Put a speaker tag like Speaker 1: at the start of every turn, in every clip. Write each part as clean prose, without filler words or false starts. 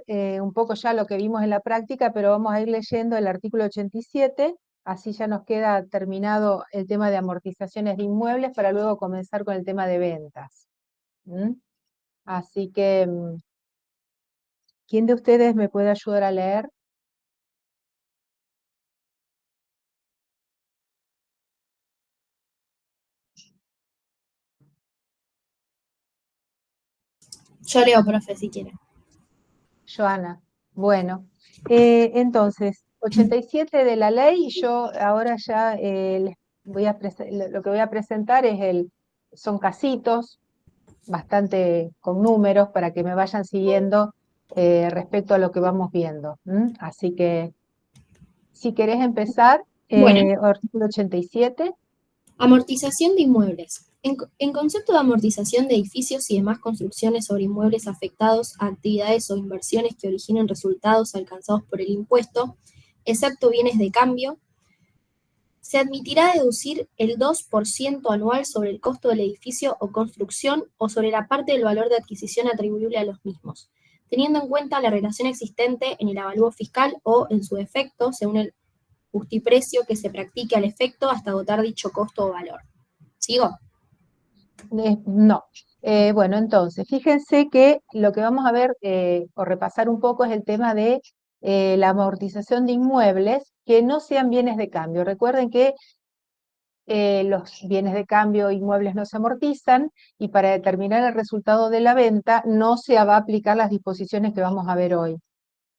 Speaker 1: un poco ya lo que vimos en la práctica, pero vamos a ir leyendo el artículo 87, así ya nos queda terminado el tema de amortizaciones de inmuebles para luego comenzar con el tema de ventas. ¿Mm? Así que, ¿quién de ustedes me puede ayudar a leer?
Speaker 2: Yo leo, profe, si quiere.
Speaker 1: Joana. Bueno, entonces, 87 de la ley, yo ahora ya les voy a lo que voy a presentar son casitos, bastante con números, para que me vayan siguiendo respecto a lo que vamos viendo. Así que, si querés empezar,
Speaker 2: Bueno,
Speaker 1: artículo 87.
Speaker 2: amortización de inmuebles. En concepto de amortización de edificios y demás construcciones sobre inmuebles afectados a actividades o inversiones que originen resultados alcanzados por el impuesto, excepto bienes de cambio, se admitirá deducir el 2% anual sobre el costo del edificio o construcción o sobre la parte del valor de adquisición atribuible a los mismos, teniendo en cuenta la relación existente en el avalúo fiscal o, en su defecto, según el justiprecio que se practique al efecto hasta agotar dicho costo o valor. ¿Sigo?
Speaker 1: No. Bueno, entonces, fíjense que lo que vamos a ver o repasar un poco es el tema de la amortización de inmuebles que no sean bienes de cambio. Recuerden que los bienes de cambio inmuebles no se amortizan, y para determinar el resultado de la venta no se va a aplicar las disposiciones que vamos a ver hoy.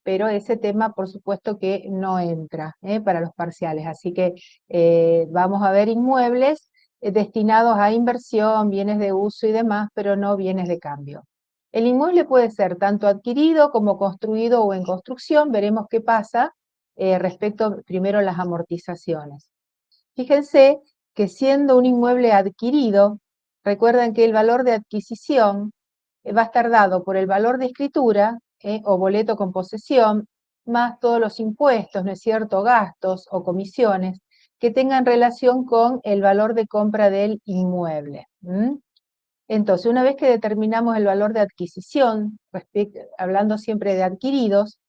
Speaker 1: Pero ese tema, por supuesto, que no entra para los parciales. Así que vamos a ver inmuebles destinados a inversión, bienes de uso y demás, pero no bienes de cambio. El inmueble puede ser tanto adquirido como construido o en construcción. Veremos qué pasa respecto primero a las amortizaciones. Fíjense que siendo un inmueble adquirido, recuerden que el valor de adquisición va a estar dado por el valor de escritura o boleto con posesión, más todos los impuestos, ¿no es cierto?, gastos o comisiones que tengan relación con el valor de compra del inmueble. Entonces, una vez que determinamos el valor de adquisición, hablando siempre de adquiridos,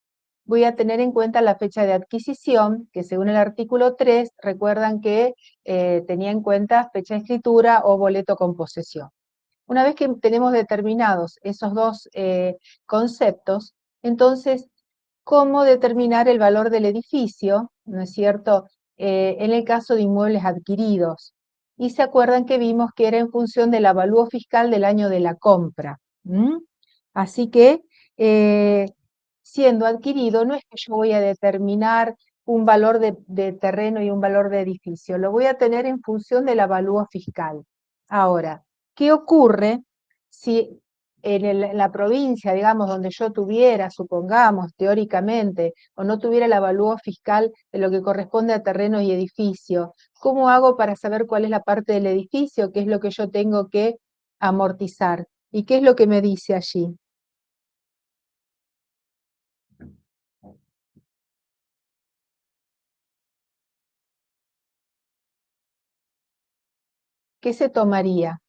Speaker 1: voy a tener en cuenta la fecha de adquisición, que según el artículo 3, recuerdan que tenía en cuenta fecha de escritura o boleto con posesión. Una vez que tenemos determinados esos dos conceptos, entonces, ¿cómo determinar el valor del edificio? ¿No es cierto? En el caso de inmuebles adquiridos. Y se acuerdan que vimos que era en función del avalúo fiscal del año de la compra. Así que, siendo adquirido, no es que yo voy a determinar un valor de terreno y un valor de edificio, lo voy a tener en función del avalúo fiscal. Ahora, ¿qué ocurre si en la provincia, digamos, donde yo tuviera, supongamos, teóricamente, o no tuviera el avalúo fiscal de lo que corresponde a terreno y edificio? ¿Cómo hago para saber cuál es la parte del edificio, qué es lo que yo tengo que amortizar? ¿Y qué es lo que me dice allí? ¿Qué se tomaría?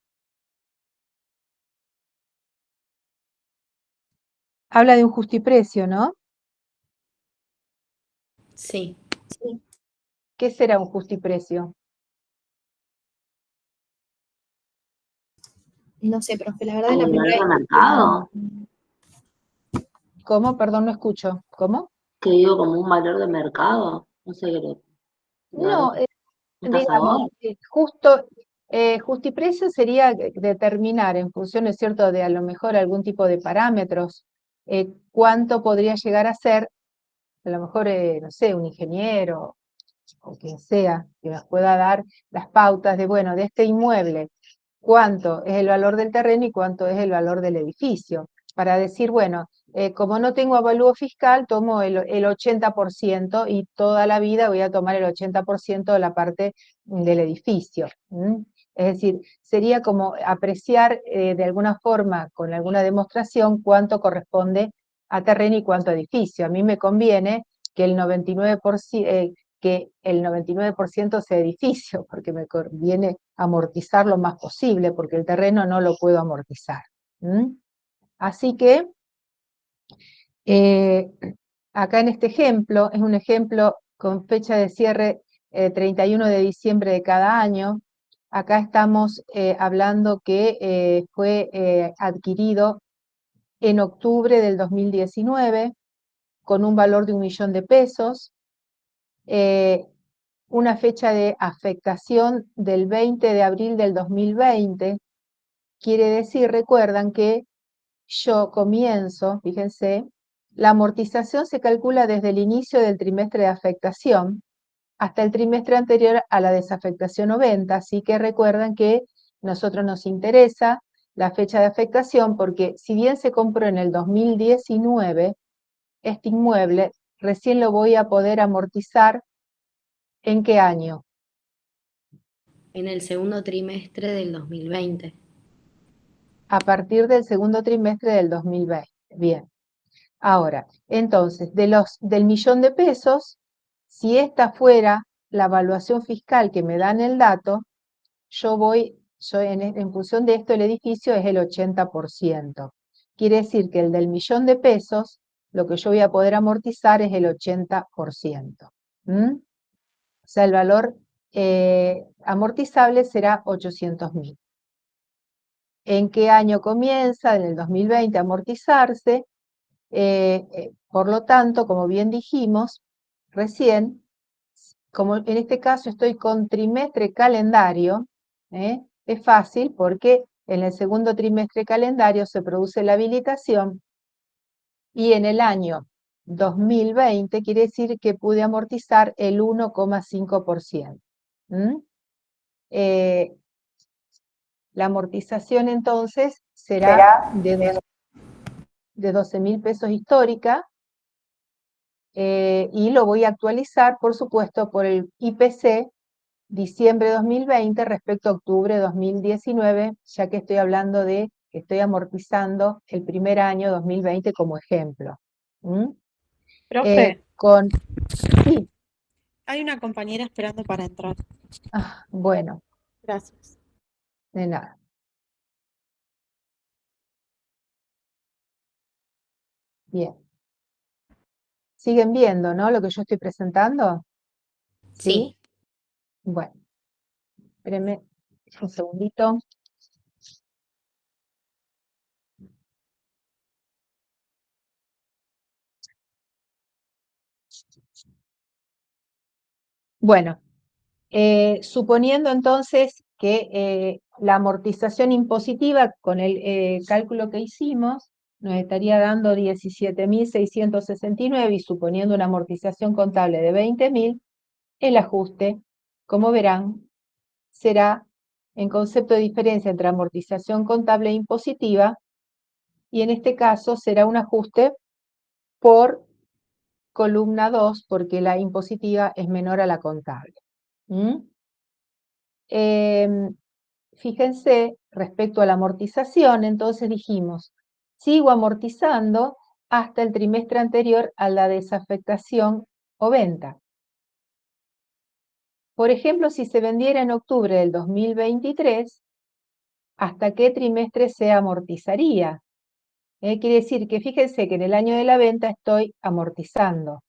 Speaker 1: Habla de un justiprecio, ¿no?
Speaker 2: Sí. Sí.
Speaker 1: ¿Qué será un justiprecio?
Speaker 2: No sé, profe, la verdad es
Speaker 3: ¿Como
Speaker 2: la
Speaker 3: un
Speaker 2: primera
Speaker 3: valor
Speaker 2: vez
Speaker 3: de
Speaker 2: que escucho.
Speaker 3: mercado?
Speaker 1: ¿Cómo? Perdón, no escucho. ¿Cómo?
Speaker 3: Que digo como un valor de mercado. No sé qué le...
Speaker 1: No,
Speaker 3: ¿Un
Speaker 1: digamos,
Speaker 3: tasador?
Speaker 1: justiprecio sería determinar en función, ¿es cierto?, de a lo mejor algún tipo de parámetros, cuánto podría llegar a ser, a lo mejor, no sé, un ingeniero o quien sea, que nos pueda dar las pautas de, bueno, de este inmueble, cuánto es el valor del terreno y cuánto es el valor del edificio, para decir, bueno, como no tengo avalúo fiscal, tomo el 80% y toda la vida voy a tomar el 80% de la parte del edificio. Es decir, sería como apreciar de alguna forma, con alguna demostración, cuánto corresponde a terreno y cuánto a edificio. A mí me conviene que el 99% sea edificio, porque me conviene amortizar lo más posible, porque el terreno no lo puedo amortizar. Así que Acá en este ejemplo, es un ejemplo con fecha de cierre 31 de diciembre de cada año. Acá estamos hablando que fue adquirido en octubre del 2019 con un valor de 1 millón de pesos. Una fecha de afectación del 20 de abril del 2020. Quiere decir, recuerdan que yo comienzo, fíjense, la amortización se calcula desde el inicio del trimestre de afectación hasta el trimestre anterior a la desafectación o venta, así que recuerdan que nosotros nos interesa la fecha de afectación porque si bien se compró en el 2019, este inmueble recién lo voy a poder amortizar ¿en qué año?
Speaker 4: En el segundo trimestre del 2020.
Speaker 1: A partir del segundo trimestre del 2020. Bien. Ahora, entonces, del millón de pesos, si esta fuera la evaluación fiscal que me dan el dato, yo en función de esto el edificio es el 80%. Quiere decir que el del millón de pesos, lo que yo voy a poder amortizar es el 80%. ¿Mm? O sea, el valor amortizable será 800.000. ¿En qué año comienza? En el 2020 a amortizarse. Por lo tanto, como bien dijimos recién, como en este caso estoy con trimestre calendario, es fácil porque en el segundo trimestre calendario se produce la habilitación y en el año 2020 quiere decir que pude amortizar el 1,5%. La amortización entonces será de 12.000 pesos histórica, y lo voy a actualizar, por supuesto, por el IPC diciembre 2020 respecto a octubre 2019, ya que estoy hablando de que estoy amortizando el primer año 2020 como ejemplo. ¿Mm?
Speaker 5: Profe,
Speaker 1: Sí,
Speaker 5: hay una compañera esperando para entrar.
Speaker 1: bueno,
Speaker 5: Gracias.
Speaker 1: de nada. Bien. ¿Siguen viendo, no, lo que yo estoy presentando?
Speaker 4: Sí.
Speaker 1: Bueno, espérenme un segundito. Bueno, suponiendo entonces que la amortización impositiva con el cálculo que hicimos nos estaría dando 17.669 y suponiendo una amortización contable de 20.000, el ajuste, como verán, será en concepto de diferencia entre amortización contable e impositiva, y en este caso será un ajuste por columna 2 porque la impositiva es menor a la contable. Fíjense, respecto a la amortización, entonces dijimos, sigo amortizando hasta el trimestre anterior a la desafectación o venta. Por ejemplo, si se vendiera en octubre del 2023, ¿hasta qué trimestre se amortizaría? Quiere decir que fíjense que en el año de la venta estoy amortizando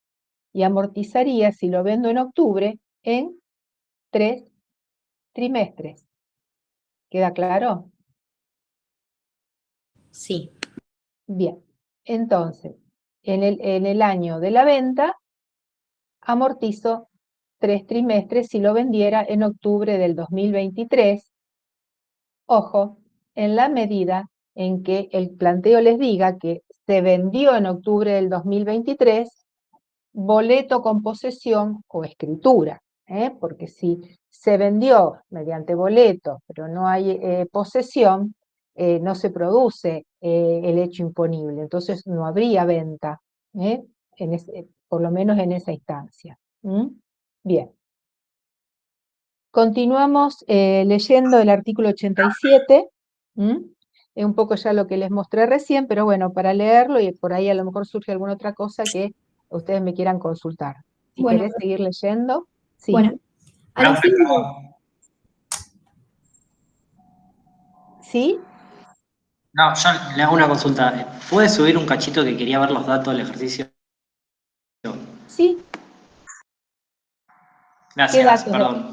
Speaker 1: y amortizaría, si lo vendo en octubre, en 3 trimestres. ¿Queda claro?
Speaker 4: Sí.
Speaker 1: Bien, entonces, en el año de la venta, amortizo 3 trimestres si lo vendiera en octubre del 2023. Ojo, en la medida en que el planteo les diga que se vendió en octubre del 2023, boleto con posesión o escritura, porque si se vendió mediante boleto, pero no hay posesión, no se produce el hecho imponible, entonces no habría venta, por lo menos en esa instancia. Bien. Continuamos leyendo el artículo 87, es un poco ya lo que les mostré recién, pero bueno, para leerlo y por ahí a lo mejor surge alguna otra cosa que ustedes me quieran consultar. Si
Speaker 2: Bueno,
Speaker 1: querés seguir leyendo, sí.
Speaker 2: Bueno, a los fines de-
Speaker 1: ¿Sí?
Speaker 6: No, yo le hago una consulta. ¿Puede subir un cachito que quería ver los datos del ejercicio?
Speaker 1: Sí, ¿qué
Speaker 6: Gracias,
Speaker 1: datos?
Speaker 6: perdón.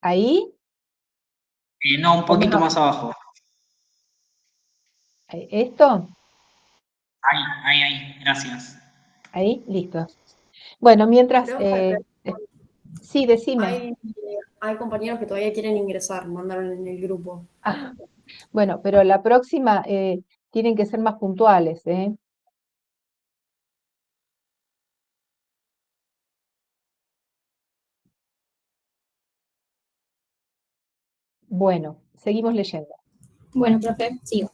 Speaker 1: ¿Ahí?
Speaker 6: No, un
Speaker 1: ¿O
Speaker 6: poquito más abajo.
Speaker 1: ¿Esto?
Speaker 6: Ahí, gracias.
Speaker 1: Ahí, listo. Bueno, mientras...
Speaker 2: Profe,
Speaker 1: sí, decime.
Speaker 2: hay compañeros que todavía quieren ingresar, mandaron en el grupo.
Speaker 1: Ah, bueno, pero la próxima tienen que ser más puntuales, ¿eh? Bueno, seguimos leyendo.
Speaker 2: Bueno, profe, sigo.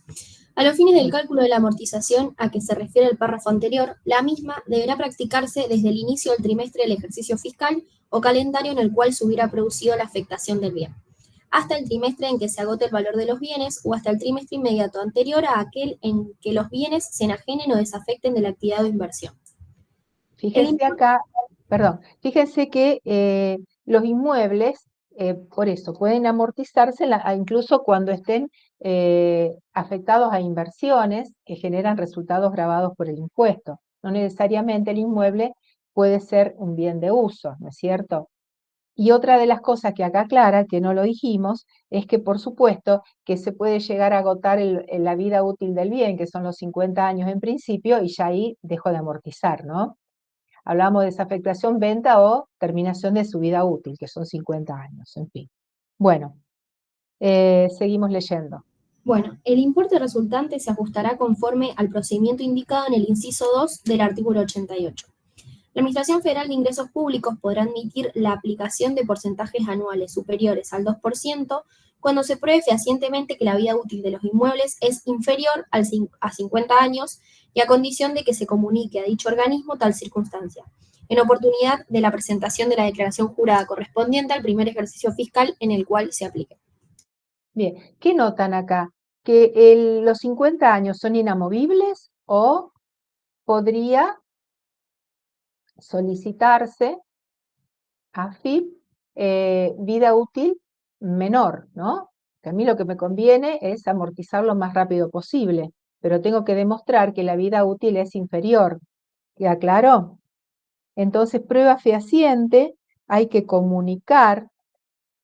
Speaker 2: A los fines del cálculo de la amortización a que se refiere el párrafo anterior, la misma deberá practicarse desde el inicio del trimestre del ejercicio fiscal o calendario en el cual se hubiera producido la afectación del bien, hasta el trimestre en que se agote el valor de los bienes o hasta el trimestre inmediato anterior a aquel en que los bienes se enajenen o desafecten de la actividad de inversión.
Speaker 1: Fíjense acá, perdón, fíjense que los inmuebles, por eso, pueden amortizarse incluso cuando estén afectados a inversiones que generan resultados grabados por el impuesto. No necesariamente el inmueble puede ser un bien de uso, ¿no es cierto? Y otra de las cosas que acá aclara, que no lo dijimos, es que por supuesto que se puede llegar a agotar la vida útil del bien, que son los 50 años en principio, y ya ahí dejó de amortizar, ¿no? Hablamos de desafectación, venta o terminación de su vida útil, que son 50 años, en fin. Bueno, seguimos leyendo.
Speaker 2: Bueno, el importe resultante se ajustará conforme al procedimiento indicado en el inciso 2 del artículo 88. La Administración Federal de Ingresos Públicos podrá admitir la aplicación de porcentajes anuales superiores al 2% cuando se pruebe fehacientemente que la vida útil de los inmuebles es inferior a 50 años y a condición de que se comunique a dicho organismo tal circunstancia, en oportunidad de la presentación de la declaración jurada correspondiente al primer ejercicio fiscal en el cual se aplique.
Speaker 1: Bien, ¿qué notan acá? ¿Que los 50 años son inamovibles o podría solicitarse AFIP vida útil menor, ¿no? Que a mí lo que me conviene es amortizar lo más rápido posible, pero tengo que demostrar que la vida útil es inferior. ¿Queda claro? Entonces, prueba fehaciente, hay que comunicar,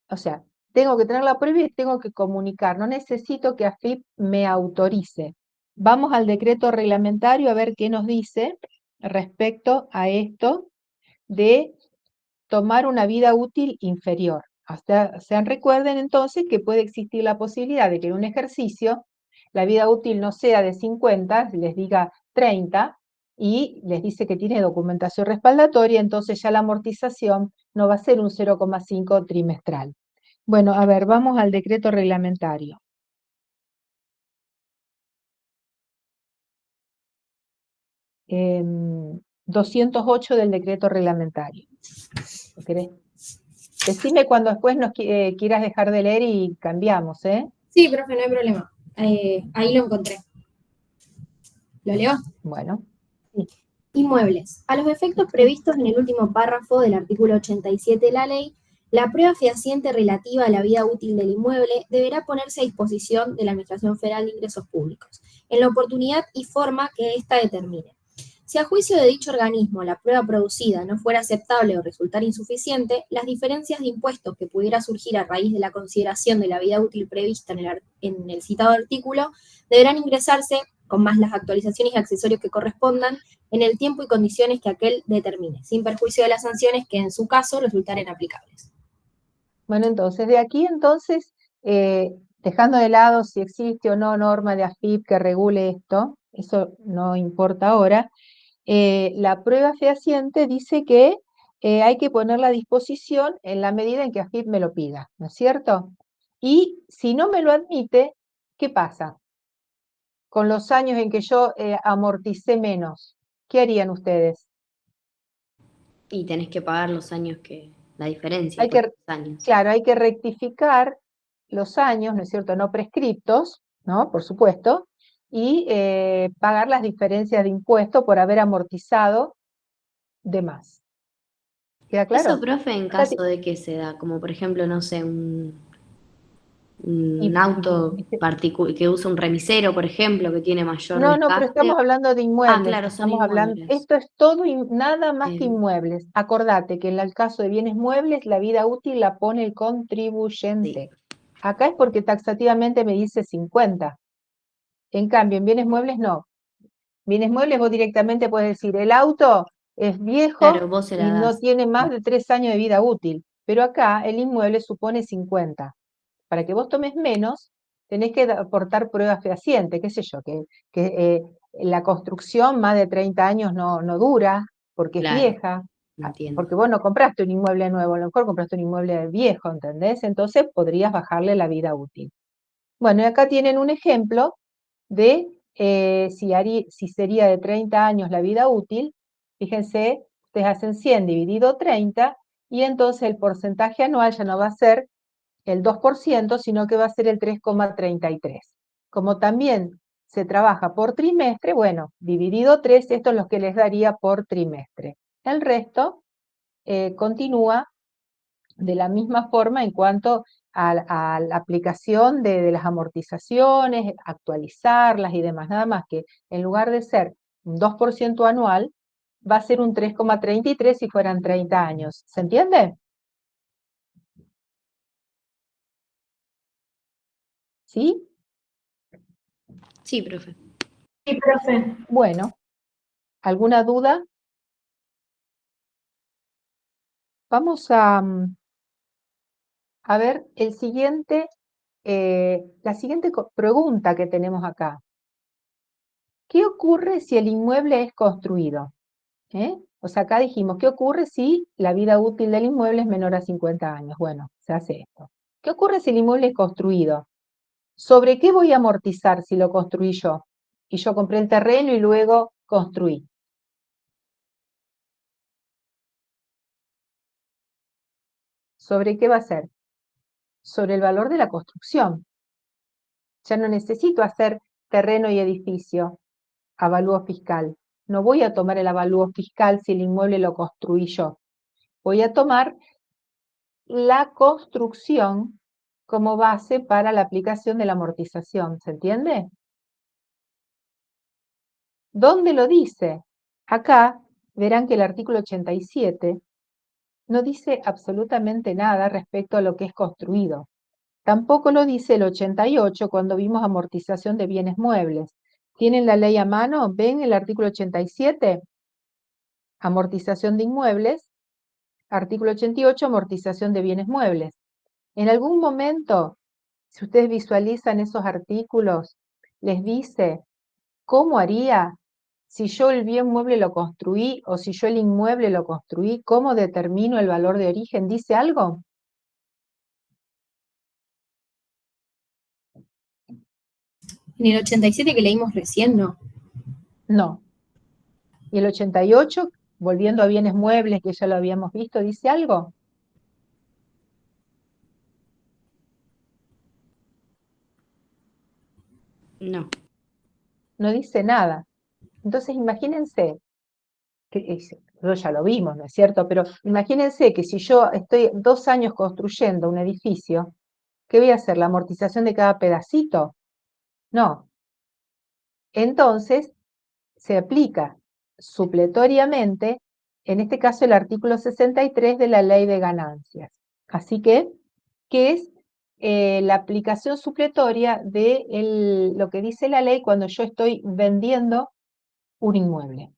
Speaker 1: o sea, tengo que tener la prueba y tengo que comunicar, no necesito que AFIP me autorice. Vamos al decreto reglamentario a ver qué nos dice respecto a esto de tomar una vida útil inferior. Recuerden entonces que puede existir la posibilidad de que en un ejercicio la vida útil no sea de 50, les diga 30, y les dice que tiene documentación respaldatoria, entonces ya la amortización no va a ser un 0,5 trimestral. Bueno, a ver, vamos al decreto reglamentario. 208 del decreto reglamentario. ¿Lo querés? Decime cuando después nos quieras dejar de leer y cambiamos, ¿eh?
Speaker 2: Sí, profe, no hay problema. Ahí lo encontré. ¿Lo leo?
Speaker 1: Bueno. Sí.
Speaker 2: Inmuebles. A los efectos previstos en el último párrafo del artículo 87 de la ley, la prueba fehaciente relativa a la vida útil del inmueble deberá ponerse a disposición de la Administración Federal de Ingresos Públicos, en la oportunidad y forma que ésta determine. Si a juicio de dicho organismo la prueba producida no fuera aceptable o resultar insuficiente, las diferencias de impuestos que pudiera surgir a raíz de la consideración de la vida útil prevista en el citado artículo deberán ingresarse, con más las actualizaciones y accesorios que correspondan, en el tiempo y condiciones que aquel determine, sin perjuicio de las sanciones que en su caso resultaren aplicables.
Speaker 1: Bueno, entonces, de aquí entonces, dejando de lado si existe o no norma de AFIP que regule esto, eso no importa ahora, la prueba fehaciente dice que hay que ponerla a disposición en la medida en que AFIP me lo pida, ¿no es cierto? Y si no me lo admite, ¿qué pasa? Con los años en que yo amorticé menos, ¿qué harían ustedes?
Speaker 4: Y tenés que pagar los años la diferencia
Speaker 1: Hay
Speaker 4: por
Speaker 1: que,
Speaker 4: los años.
Speaker 1: claro, hay que rectificar los años, ¿no es cierto? No prescriptos, ¿no? Por supuesto, y pagar las diferencias de impuesto por haber amortizado de más. ¿Queda
Speaker 4: Eso,
Speaker 1: claro?
Speaker 4: profe, en
Speaker 1: Acá
Speaker 4: caso de que se da, como por ejemplo, no sé, Un auto que usa un remisero, por ejemplo, que tiene mayor
Speaker 1: No, pero
Speaker 4: desgaste.
Speaker 1: estamos hablando de inmuebles.
Speaker 4: Claro, son
Speaker 1: Estamos hablando,
Speaker 4: inmuebles.
Speaker 1: esto es todo nada más que
Speaker 4: Em.
Speaker 1: inmuebles. Acordate que en el caso de bienes muebles, la vida útil la pone el contribuyente. Acá es porque taxativamente me dice 50. En cambio, en bienes muebles no. Bienes muebles vos directamente puedes decir, el auto es viejo
Speaker 4: Claro, vos se la
Speaker 1: y no
Speaker 4: das.
Speaker 1: tiene más de 3 años de vida útil. Pero acá el inmueble supone 50. Para que vos tomes menos, tenés que aportar pruebas fehacientes, qué sé yo, que la construcción más de 30 años no dura, porque es
Speaker 4: Claro,
Speaker 1: vieja,
Speaker 4: entiendo.
Speaker 1: porque vos no compraste un inmueble nuevo, a lo mejor compraste un inmueble viejo, ¿entendés? Entonces podrías bajarle la vida útil. Bueno, y acá tienen un ejemplo de si sería de 30 años la vida útil. Fíjense, ustedes hacen 100 dividido 30, y entonces el porcentaje anual ya no va a ser el 2%, sino que va a ser el 3,33. Como también se trabaja por trimestre, bueno, dividido 3, esto es lo que les daría por trimestre. El resto continúa de la misma forma en cuanto a la aplicación de las amortizaciones, actualizarlas y demás. Nada más que en lugar de ser un 2% anual, va a ser un 3,33 si fueran 30 años. ¿Se entiende? ¿Sí?
Speaker 4: Sí, profe.
Speaker 1: Bueno, ¿alguna duda? Vamos a ver la siguiente pregunta que tenemos acá. ¿Qué ocurre si el inmueble es construido? O sea, acá dijimos, ¿qué ocurre si la vida útil del inmueble es menor a 50 años? Bueno, se hace esto. ¿Qué ocurre si el inmueble es construido? ¿Sobre qué voy a amortizar si lo construí yo? Y yo compré el terreno y luego construí. ¿Sobre qué va a ser? Sobre el valor de la construcción. Ya no necesito hacer terreno y edificio, avalúo fiscal. No voy a tomar el avalúo fiscal si el inmueble lo construí yo. Voy a tomar la construcción como base para la aplicación de la amortización. ¿Se entiende? ¿Dónde lo dice? Acá verán que el artículo 87 no dice absolutamente nada respecto a lo que es construido. Tampoco lo dice el 88 cuando vimos amortización de bienes muebles. ¿Tienen la ley a mano? ¿Ven el artículo 87? Amortización de inmuebles. Artículo 88, amortización de bienes muebles. En algún momento, si ustedes visualizan esos artículos, les dice cómo haría si yo el bien mueble lo construí o si yo el inmueble lo construí, cómo determino el valor de origen. ¿Dice algo?
Speaker 2: En el 87 que leímos recién, no.
Speaker 1: No. ¿Y el 88, volviendo a bienes muebles, que ya lo habíamos visto, dice algo?
Speaker 4: No.
Speaker 1: No dice nada. Entonces imagínense, nosotros ya lo vimos, ¿no es cierto? Pero imagínense que si yo estoy 2 años construyendo un edificio, ¿qué voy a hacer? ¿La amortización de cada pedacito? No. Entonces, se aplica supletoriamente, en este caso el artículo 63 de la Ley de Ganancias. Así que, ¿qué es la aplicación supletoria de lo que dice la ley cuando yo estoy vendiendo un inmueble?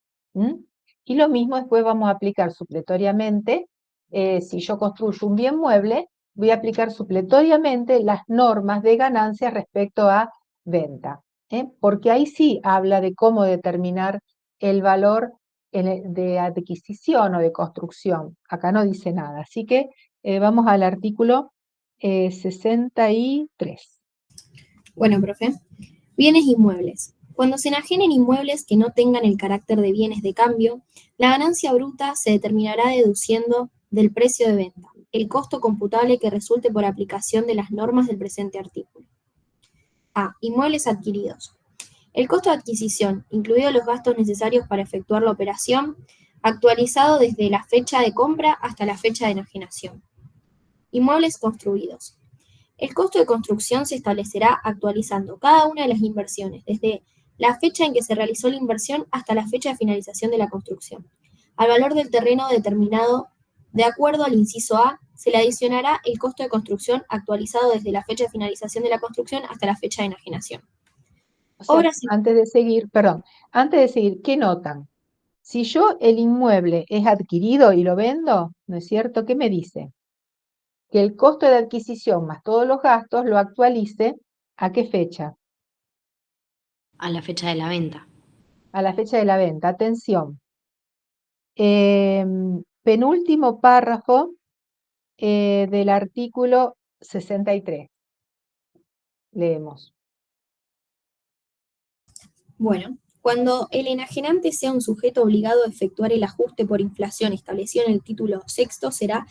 Speaker 1: Y lo mismo después vamos a aplicar supletoriamente, si yo construyo un bien mueble, voy a aplicar supletoriamente las normas de ganancia respecto a venta, porque ahí sí habla de cómo determinar el valor de adquisición o de construcción. Acá no dice nada, así que vamos al artículo 63.
Speaker 2: Bueno, profe. Bienes inmuebles. Cuando se enajenen inmuebles que no tengan el carácter de bienes de cambio, la ganancia bruta se determinará deduciendo del precio de venta el costo computable que resulte por aplicación de las normas del presente artículo. A. Inmuebles adquiridos. El costo de adquisición, incluidos los gastos necesarios para efectuar la operación, actualizado desde la fecha de compra hasta la fecha de enajenación. Inmuebles construidos. El costo de construcción se establecerá actualizando cada una de las inversiones, desde la fecha en que se realizó la inversión hasta la fecha de finalización de la construcción. Al valor del terreno determinado de acuerdo al inciso A, se le adicionará el costo de construcción actualizado desde la fecha de finalización de la construcción hasta la fecha de enajenación.
Speaker 1: O sea,
Speaker 2: Obras y-
Speaker 1: antes de seguir, ¿qué notan? Si yo el inmueble es adquirido y lo vendo, ¿no es cierto? ¿Qué me dice? Que el costo de adquisición más todos los gastos lo actualice, ¿a qué fecha?
Speaker 4: A la fecha de la venta.
Speaker 1: A la fecha de la venta. Atención. Penúltimo párrafo del artículo 63. Leemos.
Speaker 2: Bueno, cuando el enajenante sea un sujeto obligado a efectuar el ajuste por inflación establecido en el título sexto, será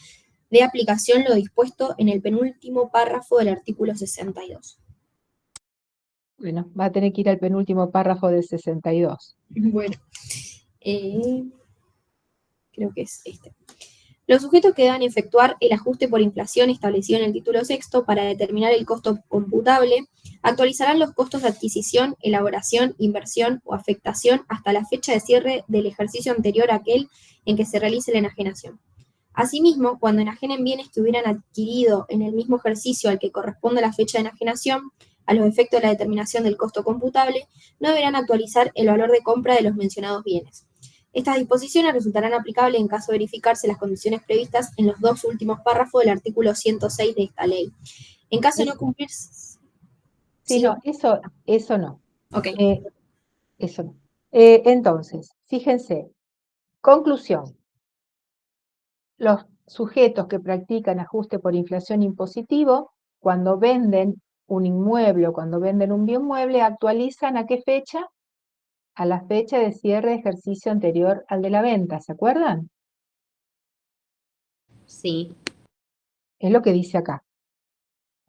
Speaker 2: de aplicación lo dispuesto en el penúltimo párrafo del artículo 62.
Speaker 1: Bueno, va a tener que ir al penúltimo párrafo del 62.
Speaker 2: Bueno, creo que es este. Los sujetos que deban efectuar el ajuste por inflación establecido en el título sexto para determinar el costo computable actualizarán los costos de adquisición, elaboración, inversión o afectación hasta la fecha de cierre del ejercicio anterior a aquel en que se realice la enajenación. Asimismo, cuando enajenen bienes que hubieran adquirido en el mismo ejercicio al que corresponde la fecha de enajenación, a los efectos de la determinación del costo computable, no deberán actualizar el valor de compra de los mencionados bienes. Estas disposiciones resultarán aplicables en caso de verificarse las condiciones previstas en los dos últimos párrafos del artículo 106 de esta ley. En caso de no cumplirse...
Speaker 1: Sí, no, eso no.
Speaker 2: Ok.
Speaker 1: Eso no. Entonces, fíjense, conclusión. Los sujetos que practican ajuste por inflación impositivo, cuando venden un inmueble o cuando venden un bien mueble, actualizan ¿a qué fecha? A la fecha de cierre de ejercicio anterior al de la venta, ¿se acuerdan?
Speaker 4: Sí.
Speaker 1: Es lo que dice acá.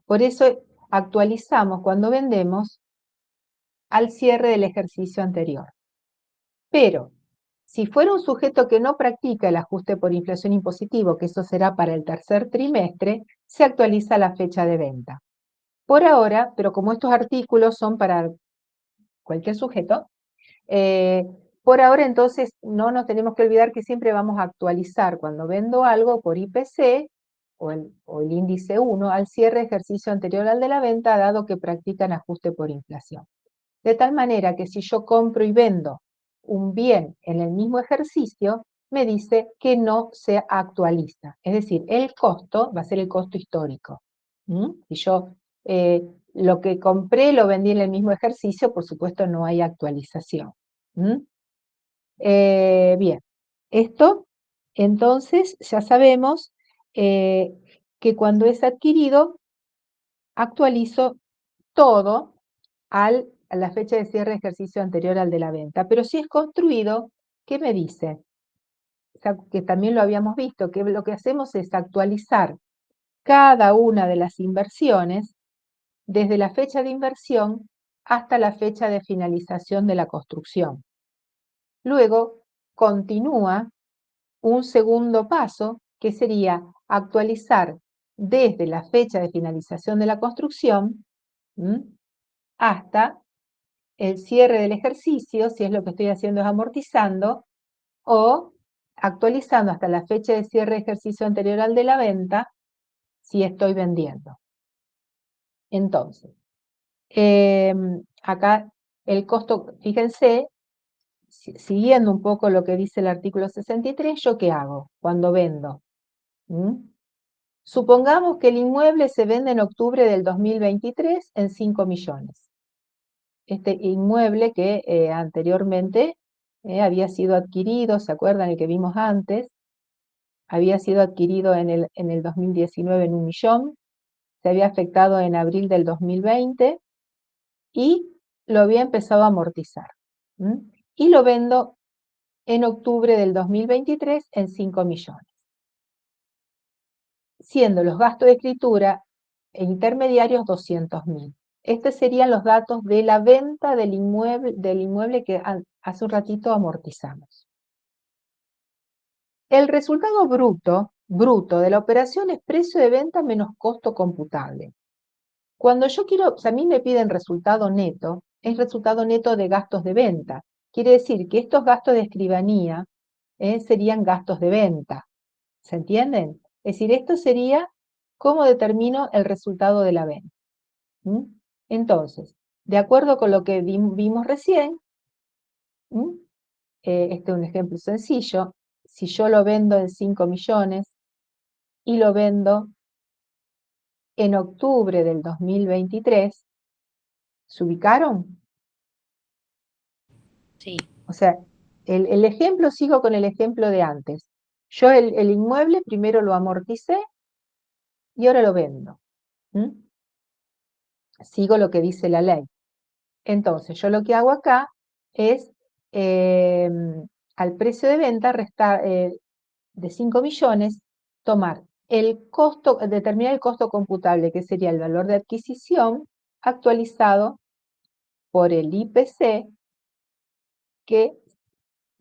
Speaker 1: Por eso actualizamos cuando vendemos al cierre del ejercicio anterior. Pero, si fuera un sujeto que no practica el ajuste por inflación impositivo, que eso será para el tercer trimestre, se actualiza la fecha de venta. Por ahora, pero como estos artículos son para cualquier sujeto, por ahora entonces no nos tenemos que olvidar que siempre vamos a actualizar cuando vendo algo por IPC o el índice 1 al cierre ejercicio anterior al de la venta, dado que practican ajuste por inflación. De tal manera que si yo compro y vendo un bien en el mismo ejercicio, me dice que no se actualiza. Es decir, el costo va a ser el costo histórico. Si yo lo que compré lo vendí en el mismo ejercicio, por supuesto no hay actualización. Bien, esto entonces ya sabemos que cuando es adquirido, actualizo todo a la fecha de cierre de ejercicio anterior al de la venta. Pero si es construido, ¿qué me dice? O sea, que también lo habíamos visto, que lo que hacemos es actualizar cada una de las inversiones desde la fecha de inversión hasta la fecha de finalización de la construcción. Luego continúa un segundo paso, que sería actualizar desde la fecha de finalización de la construcción hasta el cierre del ejercicio, si es lo que estoy haciendo es amortizando, o actualizando hasta la fecha de cierre de ejercicio anterior al de la venta, si estoy vendiendo. Entonces, acá el costo, fíjense, siguiendo un poco lo que dice el artículo 63, ¿yo qué hago cuando vendo? Supongamos que el inmueble se vende en octubre del 2023 en 5 millones. Este inmueble que anteriormente había sido adquirido, ¿se acuerdan el que vimos antes? Había sido adquirido en el 2019 en 1 millón, se había afectado en abril del 2020 y lo había empezado a amortizar. Y lo vendo en octubre del 2023 en 5 millones. Siendo los gastos de escritura e intermediarios 200.000. Estos serían los datos de la venta del inmueble que hace un ratito amortizamos. El resultado bruto de la operación es precio de venta menos costo computable. Cuando yo quiero, o sea, a mí me piden resultado neto, es resultado neto de gastos de venta. Quiere decir que estos gastos de escribanía serían gastos de venta. ¿Se entienden? Es decir, esto sería cómo determino el resultado de la venta. ¿Mm? Entonces, de acuerdo con lo que vimos recién, este es un ejemplo sencillo. Si yo lo vendo en 5 millones y lo vendo en octubre del 2023, ¿se ubicaron?
Speaker 4: Sí.
Speaker 1: O sea, el ejemplo, sigo con el ejemplo de antes. Yo el inmueble primero lo amorticé y ahora lo vendo. Sigo lo que dice la ley. Entonces, yo lo que hago acá es al precio de venta restar de 5 millones, tomar el costo, determinar el costo computable, que sería el valor de adquisición actualizado por el IPC, que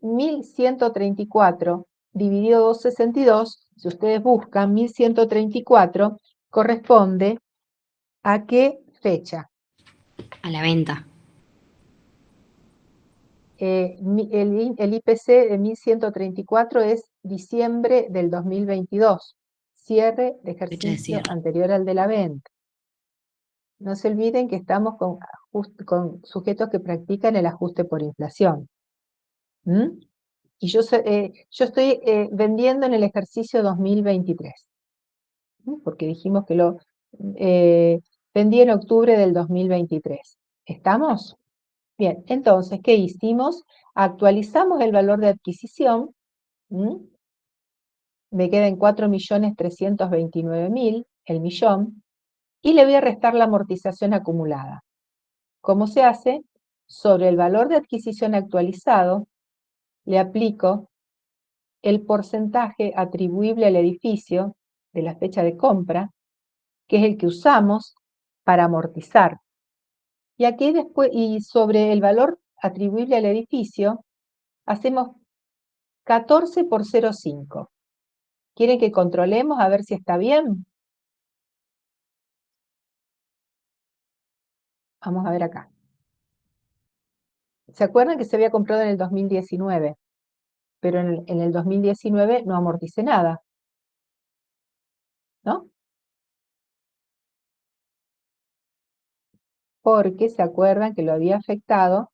Speaker 1: 1134 dividido 262, si ustedes buscan 1134, corresponde ¿a qué fecha?
Speaker 4: A la venta.
Speaker 1: El IPC de 1134 es diciembre del 2022, cierre de
Speaker 4: Fecha de
Speaker 1: ejercicio
Speaker 4: cierre.
Speaker 1: anterior al de la venta. No se olviden que estamos con sujetos que practican el ajuste por inflación. Y yo estoy vendiendo en el ejercicio 2023, porque dijimos que lo vendí en octubre del 2023. ¿Estamos? Bien, entonces, ¿qué hicimos? Actualizamos el valor de adquisición. Me queda en 4.329.000 el millón, y le voy a restar la amortización acumulada. ¿Cómo se hace? Sobre el valor de adquisición actualizado, le aplico el porcentaje atribuible al edificio de la fecha de compra, que es el que usamos para amortizar. Y aquí después, y sobre el valor atribuible al edificio, hacemos 14 por 0,5. ¿Quieren que controlemos a ver si está bien? Vamos a ver acá. ¿Se acuerdan que se había comprado en el 2019? Pero en el 2019 no amorticé nada, ¿no? Porque se acuerdan que lo había afectado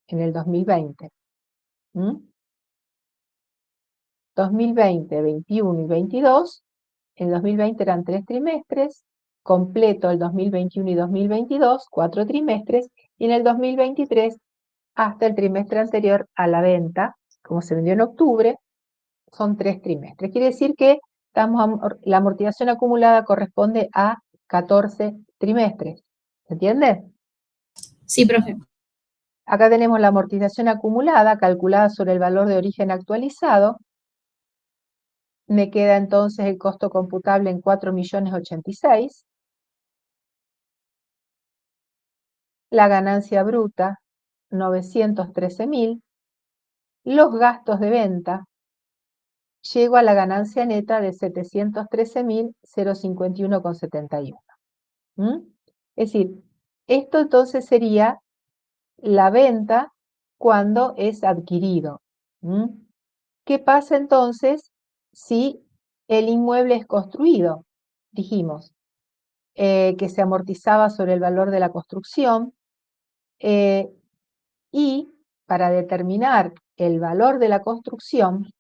Speaker 1: en el 2020. 2020, 21 y 22. En 2020 eran 3 trimestres, completo el 2021 y 2022, 4 trimestres, y en el 2023 hasta el trimestre anterior a la venta, como se vendió en octubre, son 3 trimestres. Quiere decir que la amortización acumulada corresponde a 14 trimestres. ¿Se entiende?
Speaker 2: Sí, profe.
Speaker 1: Acá tenemos la amortización acumulada calculada sobre el valor de origen actualizado. Me queda entonces el costo computable en 4.086.000. La ganancia bruta, 913.000. Los gastos de venta, llego a la ganancia neta de 713.051,71. Es decir, esto entonces sería la venta cuando es adquirido. ¿Qué pasa entonces si el inmueble es construido? Dijimos que se amortizaba sobre el valor de la construcción, y para determinar el valor de la construcción,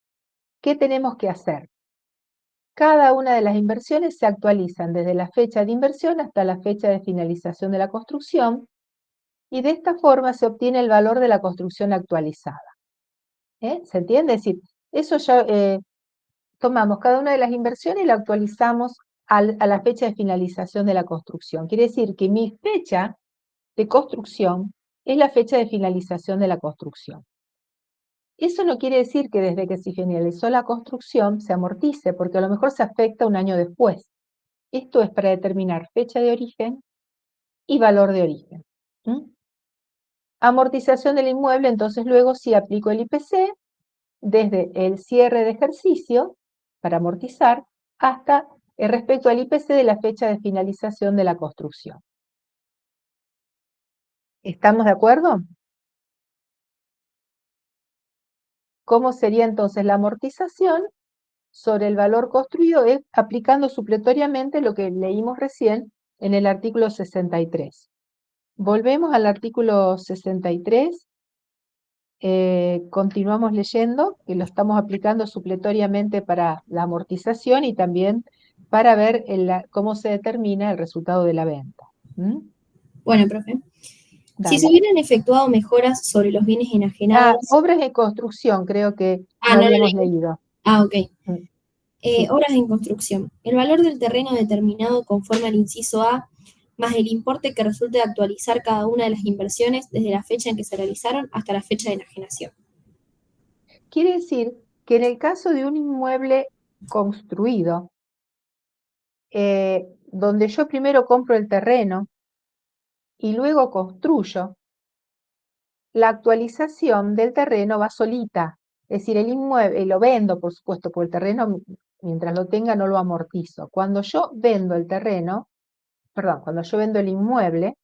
Speaker 1: ¿qué tenemos que hacer? Cada una de las inversiones se actualizan desde la fecha de inversión hasta la fecha de finalización de la construcción, y de esta forma se obtiene el valor de la construcción actualizada. ¿Se entiende? Es decir, eso ya tomamos cada una de las inversiones y la actualizamos a la fecha de finalización de la construcción. Quiere decir que mi fecha de construcción es la fecha de finalización de la construcción. Eso no quiere decir que desde que se finalizó la construcción se amortice, porque a lo mejor se afecta un año después. Esto es para determinar fecha de origen y valor de origen. Amortización del inmueble, entonces luego sí aplico el IPC desde el cierre de ejercicio para amortizar hasta respecto al IPC de la fecha de finalización de la construcción. ¿Estamos de acuerdo? ¿Cómo sería entonces la amortización sobre el valor construido? Es aplicando supletoriamente lo que leímos recién en el artículo 63. Volvemos al artículo 63. Continuamos leyendo, que lo estamos aplicando supletoriamente para la amortización y también para ver cómo se determina el resultado de la venta. ¿Mm?
Speaker 2: Bueno, profe. Si
Speaker 1: Dale.
Speaker 2: se hubieran efectuado mejoras sobre los bienes enajenados...
Speaker 1: Obras de construcción, creo que
Speaker 2: Ah,
Speaker 1: no
Speaker 2: no lo
Speaker 1: habíamos
Speaker 2: leí.
Speaker 1: leído.
Speaker 2: Ok.
Speaker 1: Mm, sí.
Speaker 2: Obras en construcción. El valor del terreno determinado conforme al inciso A, más el importe que resulte de actualizar cada una de las inversiones desde la fecha en que se realizaron hasta la fecha de enajenación.
Speaker 1: Quiere decir que en el caso de un inmueble construido, donde yo primero compro el terreno y luego construyo, la actualización del terreno va solita. Es decir, el inmueble, lo vendo, por supuesto, porque el terreno, mientras lo tenga, no lo amortizo. Cuando yo vendo el terreno, perdón, cuando yo vendo el inmueble,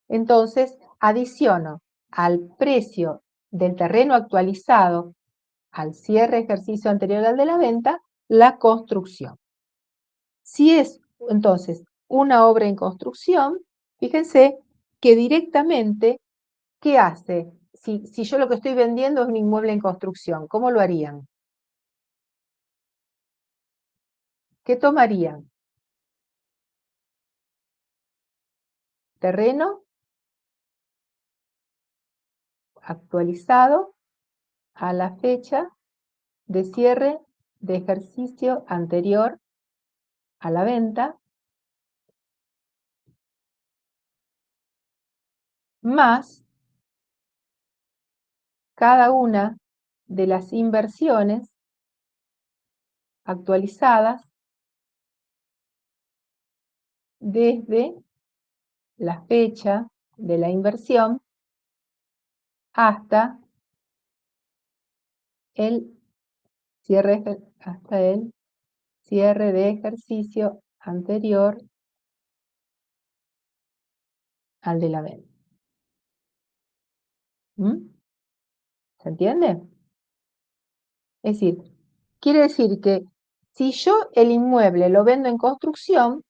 Speaker 1: entonces adiciono al precio del terreno actualizado al cierre ejercicio anterior al de la venta, la construcción. Si es entonces una obra en construcción, fíjense que directamente, ¿qué hace? Si yo lo que estoy vendiendo es un inmueble en construcción, ¿cómo lo harían? ¿Qué tomarían? Terreno actualizado a la fecha de cierre de ejercicio anterior a la venta, más cada una de las inversiones actualizadas desde la fecha de la inversión hasta el cierre de ejercicio anterior al de la venta. ¿Mm? ¿Se entiende? Es decir, quiere decir que si yo el inmueble lo vendo en construcción,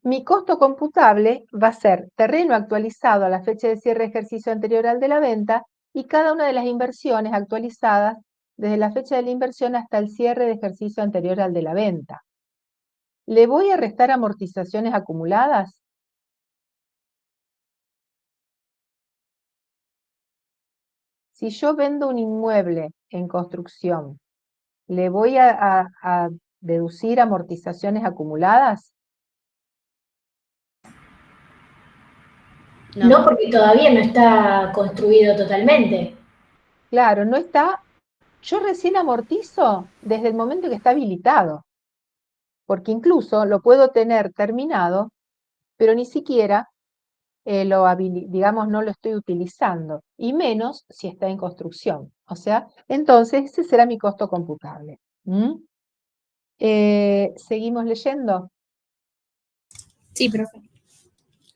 Speaker 1: mi costo computable va a ser terreno actualizado a la fecha de cierre de ejercicio anterior al de la venta y cada una de las inversiones actualizadas desde la fecha de la inversión hasta el cierre de ejercicio anterior al de la venta. ¿Le voy a restar amortizaciones acumuladas? Si yo vendo un inmueble en construcción, ¿le voy a deducir amortizaciones acumuladas?
Speaker 4: No.
Speaker 7: No, porque todavía no está construido totalmente.
Speaker 1: Claro, no está. Yo recién amortizo desde el momento que está habilitado, porque incluso lo puedo tener terminado, pero ni siquiera digamos, no lo estoy utilizando, y menos si está en construcción. O sea, entonces ese será mi costo computable. ¿Mm? ¿Seguimos leyendo?
Speaker 2: Sí, profe.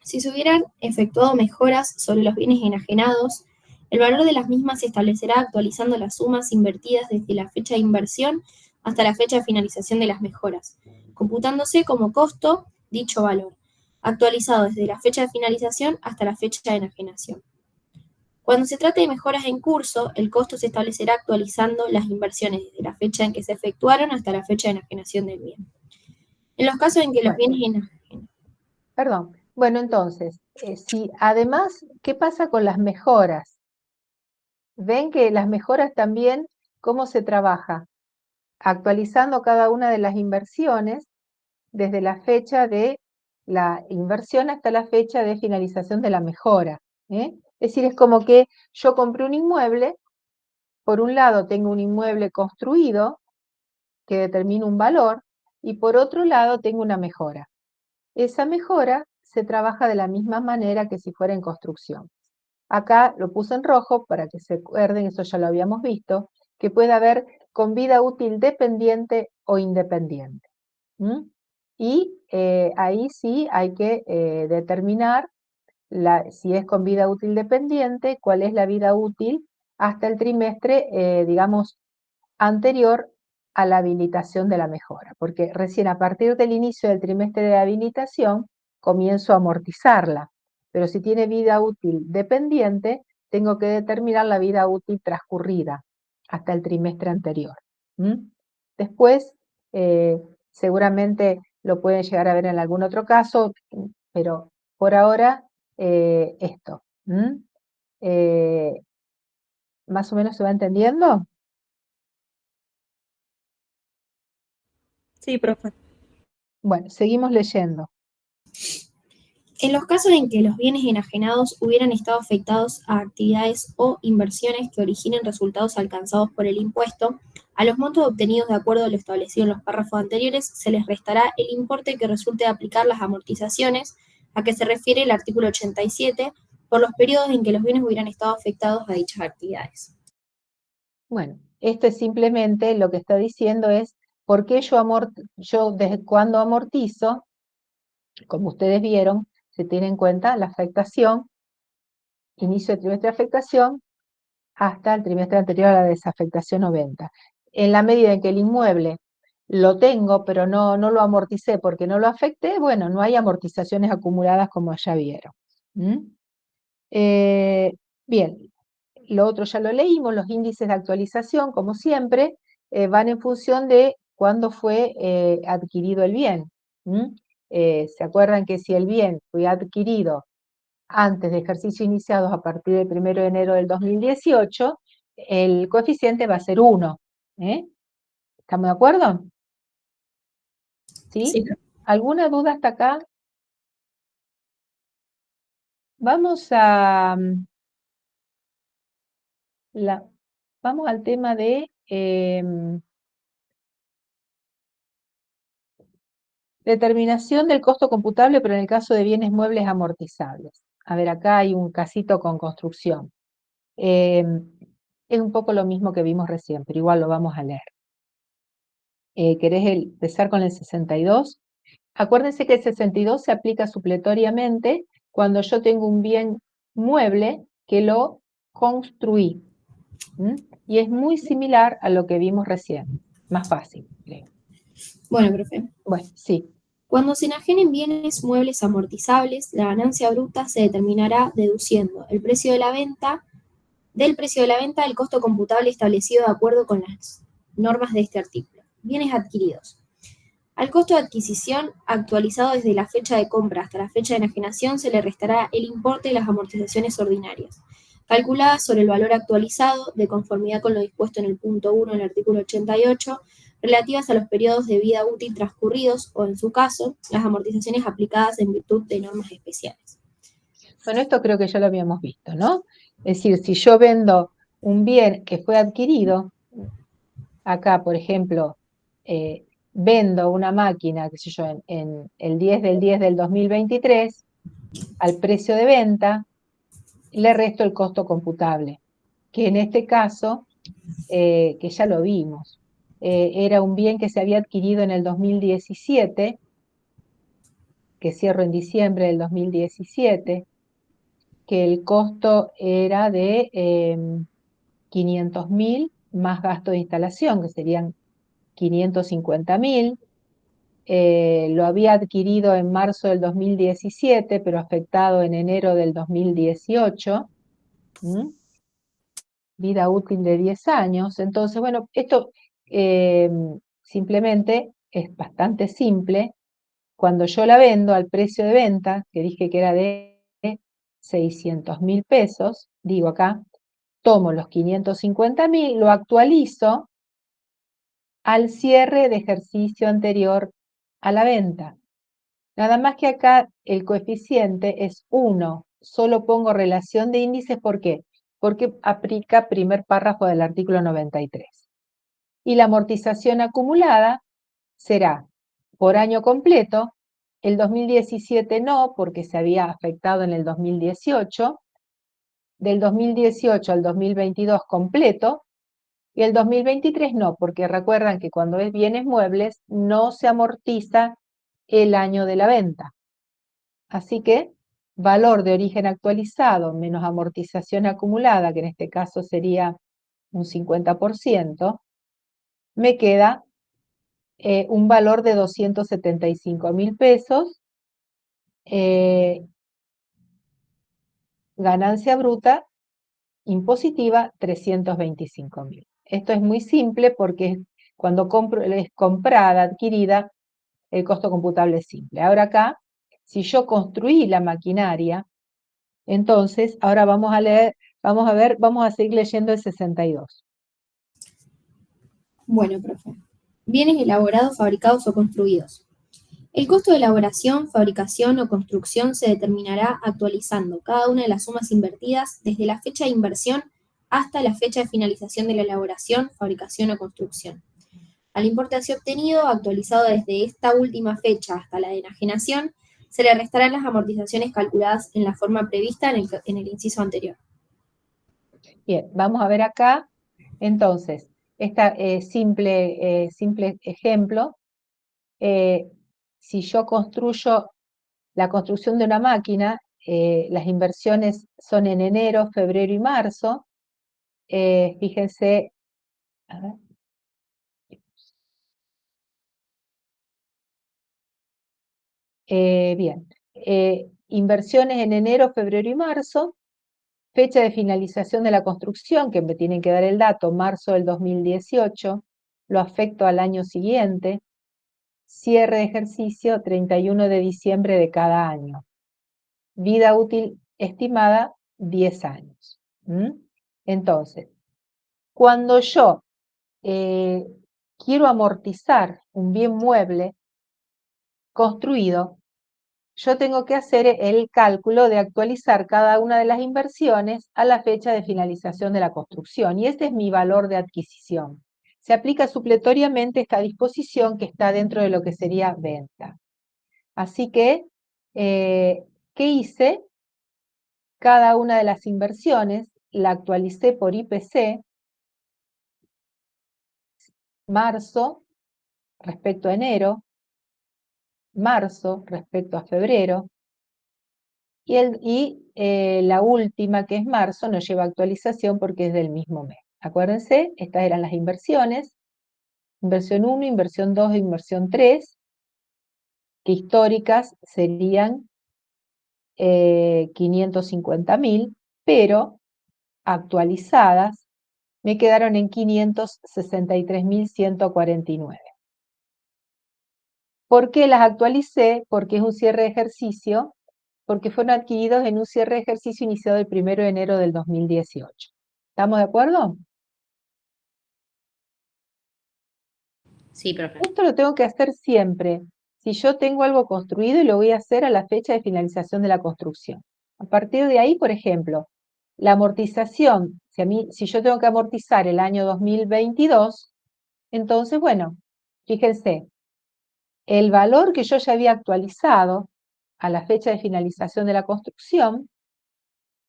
Speaker 2: Si se hubieran efectuado mejoras sobre los bienes enajenados, el valor de las mismas se establecerá actualizando las sumas invertidas desde la fecha de inversión hasta la fecha de finalización de las mejoras, computándose como costo dicho valor, actualizado desde la fecha de finalización hasta la fecha de enajenación. Cuando se trate de mejoras en curso, el costo se establecerá actualizando las inversiones desde la fecha en que se efectuaron hasta la fecha de enajenación del bien. En los casos en que los bienes enajenados...
Speaker 1: Perdón. Bueno, entonces, si además, ¿qué pasa con las mejoras? Ven que las mejoras también, ¿cómo se trabaja? Actualizando cada una de las inversiones desde la fecha de la inversión hasta la fecha de finalización de la mejora. Es decir, es como que yo compré un inmueble, por un lado tengo un inmueble construido que determina un valor, y por otro lado tengo una mejora. Esa mejora se trabaja de la misma manera que si fuera en construcción. Acá lo puse en rojo para que se acuerden, eso ya lo habíamos visto, que puede haber con vida útil dependiente o independiente. ¿Mm? y ahí sí hay que determinar si es con vida útil dependiente, cuál es la vida útil hasta el trimestre, digamos, anterior a la habilitación de la mejora, porque recién a partir del inicio del trimestre de habilitación comienzo a amortizarla, pero si tiene vida útil dependiente, tengo que determinar la vida útil transcurrida hasta el trimestre anterior. ¿Mm? Después, seguramente lo pueden llegar a ver en algún otro caso, pero por ahora esto. ¿Mm? ¿Más o menos se va entendiendo?
Speaker 5: Sí, profe.
Speaker 1: Bueno, seguimos leyendo.
Speaker 2: En los casos en que los bienes enajenados hubieran estado afectados a actividades o inversiones que originen resultados alcanzados por el impuesto, a los montos obtenidos de acuerdo a lo establecido en los párrafos anteriores se les restará el importe que resulte de aplicar las amortizaciones a que se refiere el artículo 87 por los periodos en que los bienes hubieran estado afectados a dichas actividades.
Speaker 1: Bueno, esto es simplemente lo que está diciendo es por qué yo desde cuando amortizo, como ustedes vieron, se tiene en cuenta la afectación, inicio del trimestre de afectación, hasta el trimestre anterior a la desafectación o venta. En la medida en que el inmueble lo tengo, pero no lo amorticé porque no lo afecté, bueno, no hay amortizaciones acumuladas como ya vieron. ¿Mm? Bien, lo otro ya lo leímos, los índices de actualización, como siempre, van en función de cuándo fue adquirido el bien. ¿Mm? ¿Se acuerdan que si el bien fue adquirido antes de ejercicio iniciados a partir del 1 de enero del 2018, el coeficiente va a ser 1? ¿Estamos de acuerdo? ¿Sí?
Speaker 2: Sí.
Speaker 1: ¿Alguna duda hasta acá? Vamos a vamos al tema de determinación del costo computable, pero en el caso de bienes muebles amortizables. A ver, acá hay un casito con construcción. Es un poco lo mismo que vimos recién, pero igual lo vamos a leer. ¿Querés empezar con el 62? Acuérdense que el 62 se aplica supletoriamente cuando yo tengo un bien mueble que lo construí. Y es muy similar a lo que vimos recién. Más fácil, creo.
Speaker 2: Bueno, profe.
Speaker 1: Bueno, sí.
Speaker 2: Cuando se enajenen bienes muebles amortizables, la ganancia bruta se determinará deduciendo el precio de la venta del precio de la venta el costo computable establecido de acuerdo con las normas de este artículo. Bienes adquiridos. Al costo de adquisición actualizado desde la fecha de compra hasta la fecha de enajenación se le restará el importe de las amortizaciones ordinarias, calculadas sobre el valor actualizado de conformidad con lo dispuesto en el punto 1 del artículo 88, relativas a los periodos de vida útil transcurridos o, en su caso, las amortizaciones aplicadas en virtud de normas especiales.
Speaker 1: Bueno, esto creo que ya lo habíamos visto, ¿no? Es decir, si yo vendo un bien que fue adquirido, acá, por ejemplo, vendo una máquina, qué sé yo, en el 10 del 10 del 2023, al precio de venta, le resto el costo computable, que en este caso, que ya lo vimos, era un bien que se había adquirido en el 2017, que cierro en diciembre del 2017, que el costo era de 500.000 más gasto de instalación, que serían 550.000. Lo había adquirido en marzo del 2017, pero afectado en enero del 2018. Vida útil de 10 años. Entonces, bueno, esto simplemente es bastante simple. Cuando yo la vendo al precio de venta, que dije que era de 600.000 pesos, digo acá, tomo los 550.000, lo actualizo al cierre de ejercicio anterior a la venta. Nada más que acá el coeficiente es 1, solo pongo relación de índices, ¿por qué? Porque aplica primer párrafo del artículo 93. Y la amortización acumulada será por año completo, el 2017 no, porque se había afectado en el 2018, del 2018 al 2022 completo, y el 2023 no, porque recuerdan que cuando es bienes muebles no se amortiza el año de la venta. Así que valor de origen actualizado menos amortización acumulada, que en este caso sería un 50%, me queda un valor de 275.000 pesos, ganancia bruta impositiva 325.000. Esto es muy simple porque cuando es comprada, adquirida, el costo computable es simple. Ahora acá, si yo construí la maquinaria, entonces ahora vamos a leer, vamos a seguir leyendo el 62.
Speaker 2: Bueno, profe. Bienes elaborados, fabricados o construidos. El costo de elaboración, fabricación o construcción se determinará actualizando cada una de las sumas invertidas desde la fecha de inversión hasta la fecha de finalización de la elaboración, fabricación o construcción. Al importe así obtenido, actualizado desde esta última fecha hasta la de enajenación, se le restarán las amortizaciones calculadas en la forma prevista en el inciso anterior.
Speaker 1: Bien, vamos a ver acá, entonces, este simple ejemplo. Si yo construyo la construcción de una máquina, las inversiones son en enero, febrero y marzo. Fíjense, a ver. Bien, inversiones en enero, febrero y marzo. Fecha de finalización de la construcción, que me tienen que dar el dato, marzo del 2018, lo afecto al año siguiente. Cierre de ejercicio, 31 de diciembre de cada año. Vida útil estimada, 10 años. Entonces, cuando yo quiero amortizar un bien mueble construido, yo tengo que hacer el cálculo de actualizar cada una de las inversiones a la fecha de finalización de la construcción, y este es mi valor de adquisición. Se aplica supletoriamente esta disposición que está dentro de lo que sería venta. Así que, ¿qué hice? Cada una de las inversiones la actualicé por IPC, marzo respecto a enero, marzo respecto a febrero, y la última, que es marzo, no lleva actualización porque es del mismo mes. Acuérdense, estas eran las inversiones, inversión 1, inversión 2 e inversión 3, que históricas serían 550.000, pero actualizadas me quedaron en 563.149. ¿Por qué las actualicé? Porque es un cierre de ejercicio, porque fueron adquiridos en un cierre de ejercicio iniciado el 1 de enero del 2018. ¿Estamos de acuerdo?
Speaker 4: Sí, profe.
Speaker 1: Esto lo tengo que hacer siempre. Si yo tengo algo construido, y lo voy a hacer a la fecha de finalización de la construcción. A partir de ahí, por ejemplo, la amortización, si yo tengo que amortizar el año 2022, entonces, bueno, fíjense, el valor que yo ya había actualizado a la fecha de finalización de la construcción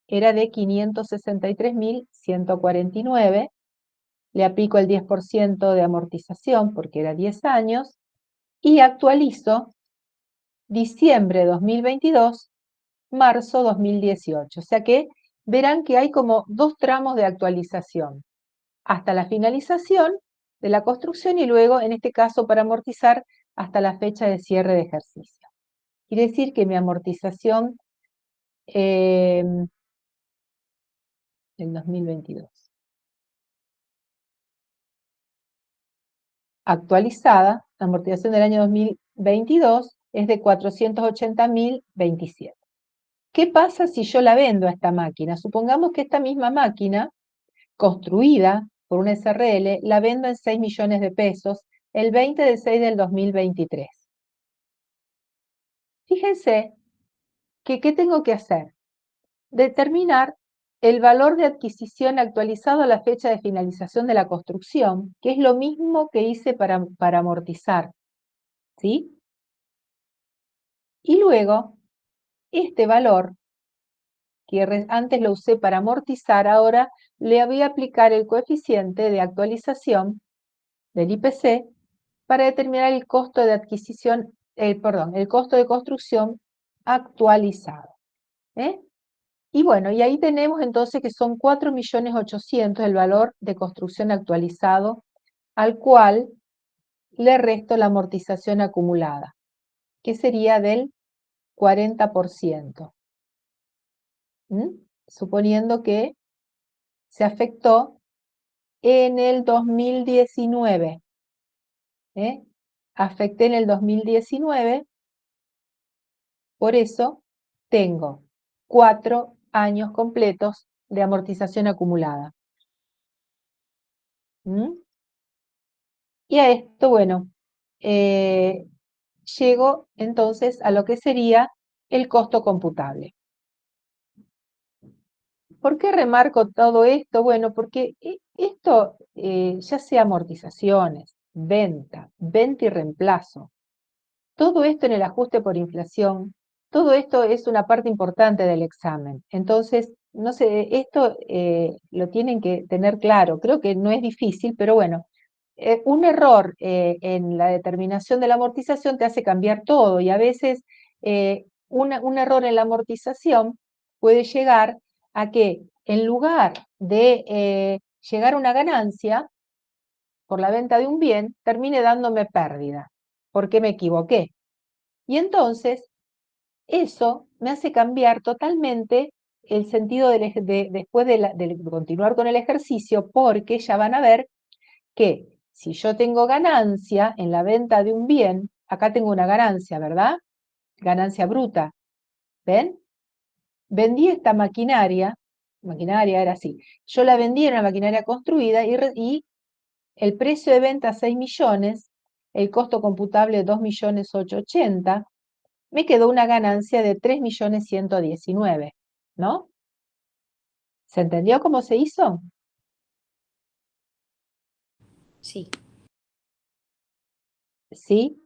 Speaker 1: era de 563.149, le aplico el 10% de amortización porque era 10 años, y actualizo diciembre 2022, marzo 2018. O sea que verán que hay como dos tramos de actualización, hasta la finalización de la construcción y luego, en este caso, para amortizar hasta la fecha de cierre de ejercicio. Quiere decir que mi amortización del 2022 actualizada, la amortización del año 2022 es de 480.027. ¿Qué pasa si yo la vendo a esta máquina? Supongamos que esta misma máquina, construida por una SRL, la vendo en 6 millones de pesos el 20 de 6 del 2023. Fíjense que, ¿qué tengo que hacer? Determinar el valor de adquisición actualizado a la fecha de finalización de la construcción, que es lo mismo que hice para amortizar, ¿sí? Y luego, este valor, que antes lo usé para amortizar, ahora le voy a aplicar el coeficiente de actualización del IPC para determinar el costo de adquisición el costo de construcción actualizado. ¿Eh? Y bueno, y ahí tenemos entonces que son 4.800.000 el valor de construcción actualizado, al cual le resto la amortización acumulada, que sería del 40%. Suponiendo que se afectó en el 2019. Afecté en el 2019, por eso tengo 4 años completos de amortización acumulada. Y a esto, bueno, llego entonces a lo que sería el costo computable. ¿Por qué remarco todo esto? Bueno, porque esto, ya sea amortizaciones, venta y reemplazo, todo esto en el ajuste por inflación, todo esto es una parte importante del examen. Entonces, no sé, esto lo tienen que tener claro. Creo que no es difícil, pero bueno, un error en la determinación de la amortización te hace cambiar todo y a veces un error en la amortización puede llegar a que en lugar de llegar a una ganancia por la venta de un bien, termine dándome pérdida, porque me equivoqué. Y entonces, eso me hace cambiar totalmente el sentido después de continuar con el ejercicio, porque ya van a ver que si yo tengo ganancia en la venta de un bien, acá tengo una ganancia, ¿verdad? Ganancia bruta. ¿Ven? Vendí esta maquinaria era así. Yo la vendí en una maquinaria construida y el precio de venta 6 millones, el costo computable 2.880.000, me quedó una ganancia de 3.119.000, ¿no? ¿Se entendió cómo se hizo?
Speaker 4: Sí.
Speaker 1: ¿Sí?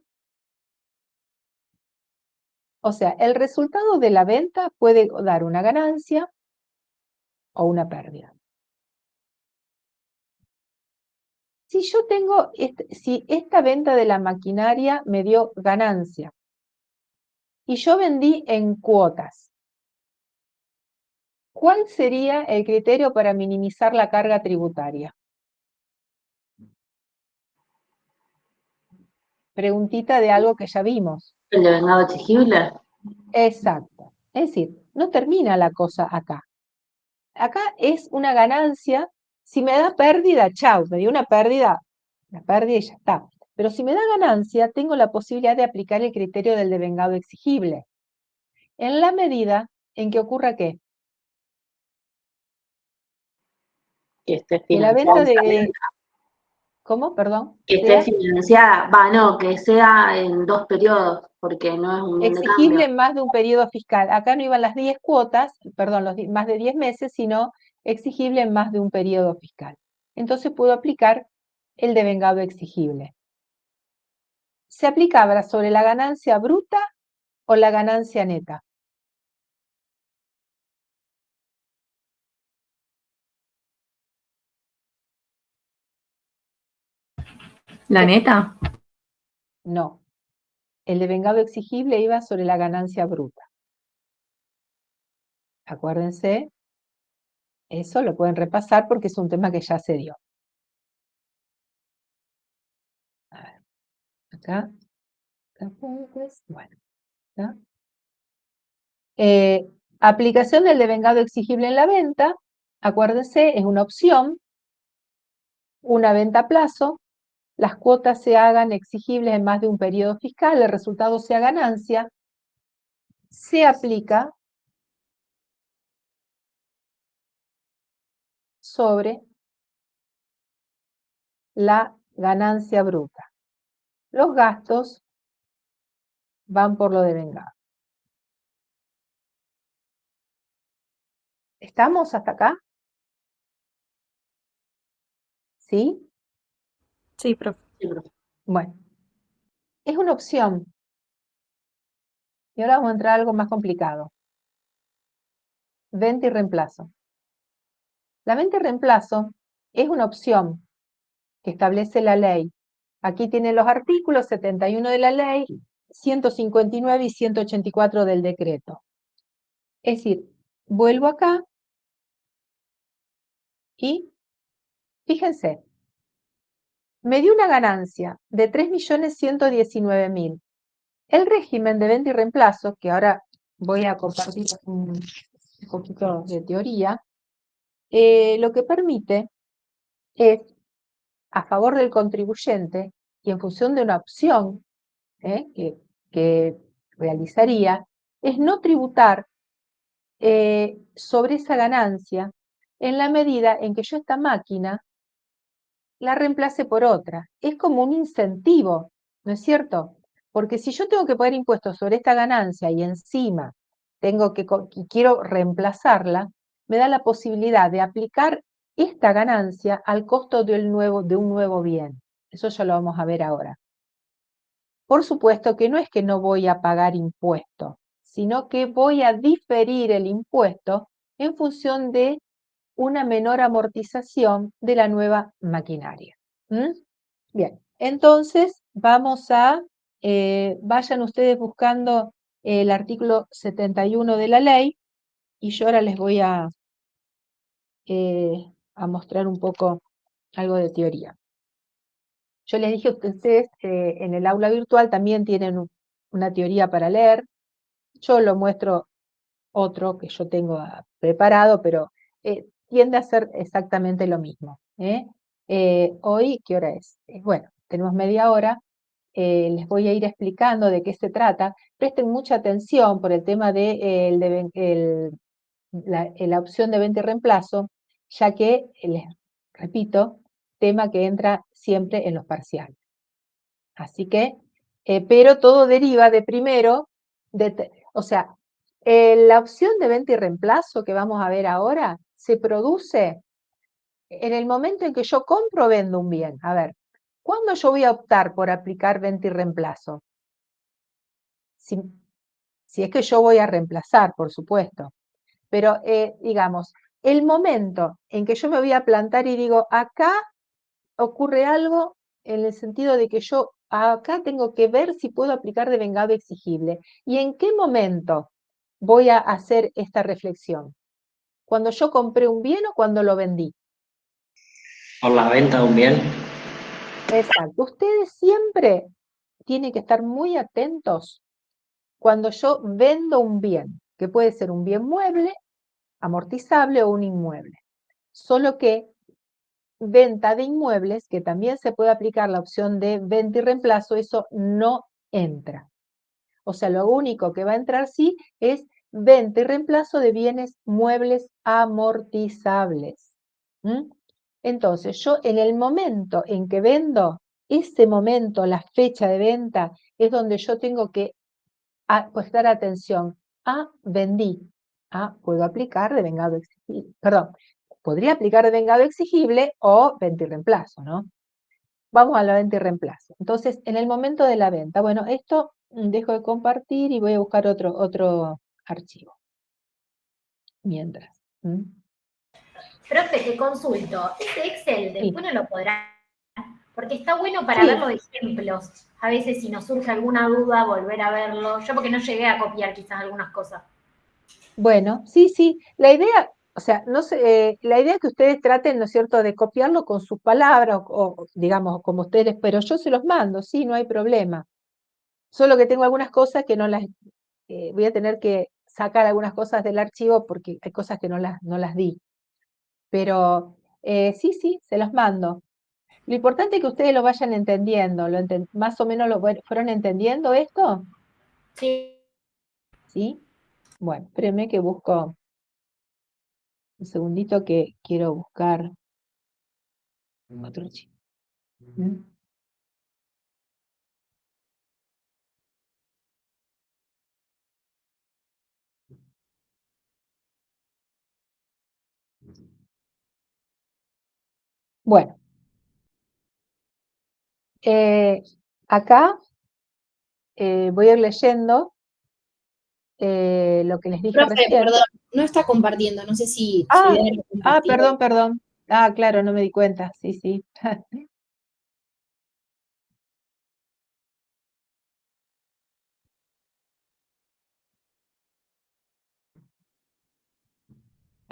Speaker 1: O sea, el resultado de la venta puede dar una ganancia o una pérdida. Si yo tengo, si esta venta de la maquinaria me dio ganancia y yo vendí en cuotas, ¿cuál sería el criterio para minimizar la carga tributaria? Preguntita de algo que ya vimos.
Speaker 3: ¿El de vengado exigible?
Speaker 1: Exacto. Es decir, no termina la cosa acá. Acá es una ganancia. Si me da pérdida, chau, me dio una pérdida y ya está. Pero si me da ganancia, tengo la posibilidad de aplicar el criterio del devengado exigible. En la medida en que ocurra ¿qué?
Speaker 3: Que esté
Speaker 1: Que la
Speaker 3: financiada.
Speaker 1: venta de... ¿Cómo? Perdón.
Speaker 3: Que esté financiada, no, que sea en 2 periodos, porque no es un bien de
Speaker 1: Exigible
Speaker 3: cambio.
Speaker 1: en más de un periodo fiscal. Acá no iban las 10 cuotas, perdón, más de 10 meses, sino exigible en más de un periodo fiscal. Entonces puedo aplicar el devengado exigible. ¿Se aplicaba sobre la ganancia bruta o la ganancia neta?
Speaker 8: ¿La neta?
Speaker 1: No. El devengado exigible iba sobre la ganancia bruta. Acuérdense, eso lo pueden repasar porque es un tema que ya se dio. A ver, acá bueno, ¿está? Aplicación del devengado exigible en la venta, acuérdense, es una opción, una venta a plazo, las cuotas se hagan exigibles en más de un periodo fiscal, el resultado sea ganancia, se aplica sobre la ganancia bruta. Los gastos van por lo devengado. ¿Estamos hasta acá? ¿Sí?
Speaker 5: Sí, profe.
Speaker 3: Sí, profe.
Speaker 1: Bueno, es una opción. Y ahora vamos a entrar a algo más complicado. Venta y reemplazo. La venta y reemplazo es una opción que establece la ley. Aquí tienen los artículos 71 de la ley, 159 y 184 del decreto. Es decir, vuelvo acá y fíjense, me dio una ganancia de 3.119.000. El régimen de venta y reemplazo, que ahora voy a compartir un poquito de teoría, lo que permite es, a favor del contribuyente y en función de una opción que realizaría, es no tributar sobre esa ganancia en la medida en que yo esta máquina la reemplace por otra. Es como un incentivo, ¿no es cierto? Porque si yo tengo que pagar impuestos sobre esta ganancia y encima y quiero reemplazarla, me da la posibilidad de aplicar esta ganancia al costo de un nuevo bien. Eso ya lo vamos a ver ahora. Por supuesto que no es que no voy a pagar impuesto, sino que voy a diferir el impuesto en función de una menor amortización de la nueva maquinaria. Bien, entonces vamos vayan ustedes buscando el artículo 71 de la ley y yo ahora les voy a mostrar un poco algo de teoría. Yo les dije que ustedes en el aula virtual también tienen una teoría para leer. Yo lo muestro otro que yo tengo preparado, pero tiende a ser exactamente lo mismo. Hoy, ¿qué hora es? Bueno, tenemos media hora. Les voy a ir explicando de qué se trata. Presten mucha atención por el tema de la opción de venta y reemplazo, ya que, les repito, tema que entra siempre en los parciales. Así que, pero todo deriva de primero, o sea, la opción de venta y reemplazo que vamos a ver ahora se produce en el momento en que yo compro o vendo un bien. A ver, ¿cuándo yo voy a optar por aplicar venta y reemplazo? Si es que yo voy a reemplazar, por supuesto. Pero, digamos, el momento en que yo me voy a plantar y digo, acá ocurre algo en el sentido de que yo acá tengo que ver si puedo aplicar devengado exigible. ¿Y en qué momento voy a hacer esta reflexión? ¿Cuando yo compré un bien o cuando lo vendí?
Speaker 6: Por la venta de un bien.
Speaker 1: Exacto. Ustedes siempre tienen que estar muy atentos cuando yo vendo un bien, que puede ser un bien mueble, amortizable o un inmueble. Solo que venta de inmuebles, que también se puede aplicar la opción de venta y reemplazo, eso no entra. O sea, lo único que va a entrar sí es venta y reemplazo de bienes muebles amortizables. Entonces, yo en el momento en que vendo, ese momento, la fecha de venta, es donde yo tengo que prestar atención. Vendí. Puedo aplicar devengado exigible. Perdón, podría aplicar devengado exigible o venta y reemplazo, ¿no? Vamos a la venta y reemplazo. Entonces, en el momento de la venta, bueno, esto dejo de compartir y voy a buscar otro archivo. Mientras.
Speaker 7: Profe, te consulto. Ese Excel después no lo podrá, porque está bueno para
Speaker 1: Sí.
Speaker 7: ver los ejemplos. A veces si nos surge alguna duda, volver a verlo. Yo porque no llegué a copiar quizás algunas cosas.
Speaker 1: Bueno, sí. La idea, o sea, no sé, la idea es que ustedes traten, ¿no es cierto?, de copiarlo con sus palabras o, digamos, como ustedes, pero yo se los mando, sí, no hay problema. Solo que tengo algunas cosas que no las, voy a tener que sacar algunas cosas del archivo porque hay cosas que no las di. Pero sí, se los mando. Lo importante es que ustedes lo vayan entendiendo, más o menos fueron entendiendo esto,
Speaker 7: Sí.
Speaker 1: ¿sí? Bueno, espérenme que busco un segundito que quiero buscar otro archivo. Bueno, acá voy a ir leyendo lo que les dije
Speaker 2: Profe,
Speaker 1: recién.
Speaker 2: perdón, no está compartiendo, no sé si su idea era compartir.
Speaker 1: Perdón. Claro, no me di cuenta, sí.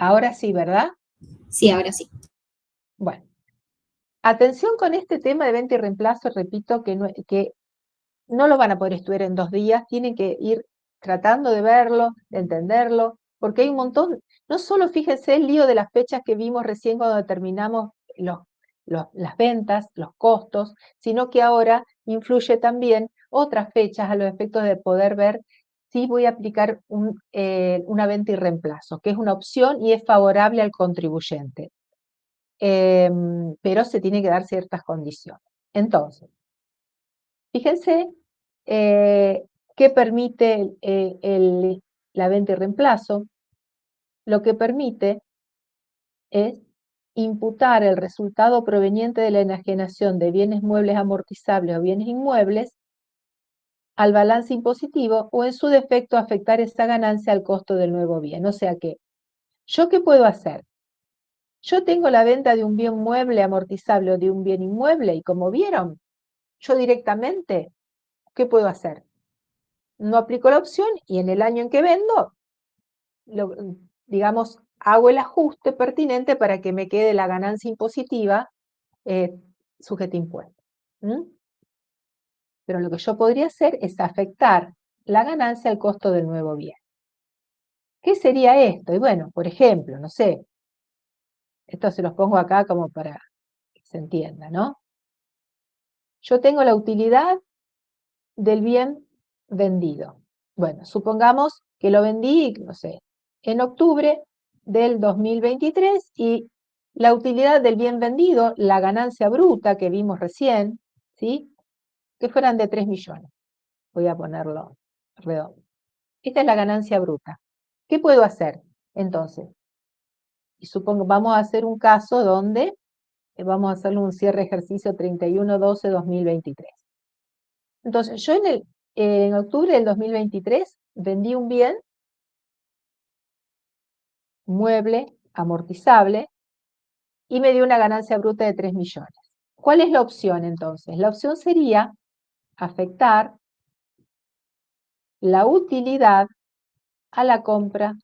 Speaker 1: Ahora sí, ¿verdad?
Speaker 2: Sí, ahora sí.
Speaker 1: Bueno, atención con este tema de venta y reemplazo, repito que no lo van a poder estudiar en 2 días, tienen que ir tratando de verlo, de entenderlo, porque hay un montón, no solo fíjense el lío de las fechas que vimos recién cuando determinamos las ventas, los costos, sino que ahora influye también otras fechas a los efectos de poder ver si voy a aplicar una venta y reemplazo, que es una opción y es favorable al contribuyente. Pero se tiene que dar ciertas condiciones. Entonces, fíjense qué permite la venta y reemplazo. Lo que permite es imputar el resultado proveniente de la enajenación de bienes muebles amortizables o bienes inmuebles al balance impositivo o en su defecto afectar esa ganancia al costo del nuevo bien. O sea que, ¿yo qué puedo hacer? Yo tengo la venta de un bien mueble amortizable o de un bien inmueble y como vieron, yo directamente, ¿qué puedo hacer? No aplico la opción y en el año en que vendo, digamos, hago el ajuste pertinente para que me quede la ganancia impositiva sujeta a impuesto. Pero lo que yo podría hacer es afectar la ganancia al costo del nuevo bien. ¿Qué sería esto? Y bueno, por ejemplo, no sé, esto se los pongo acá como para que se entienda, ¿no? Yo tengo la utilidad del bien vendido. Bueno, supongamos que lo vendí, no sé, en octubre del 2023 y la utilidad del bien vendido, la ganancia bruta que vimos recién, ¿sí? Que fueran de 3 millones. Voy a ponerlo redondo. Esta es la ganancia bruta. ¿Qué puedo hacer? Entonces, y supongo, vamos a hacer un caso donde vamos a hacerle un cierre ejercicio 31/12/2023. Entonces, yo en octubre del 2023 vendí un bien mueble, amortizable, y me dio una ganancia bruta de 3 millones. ¿Cuál es la opción entonces? La opción sería afectar la utilidad a la compra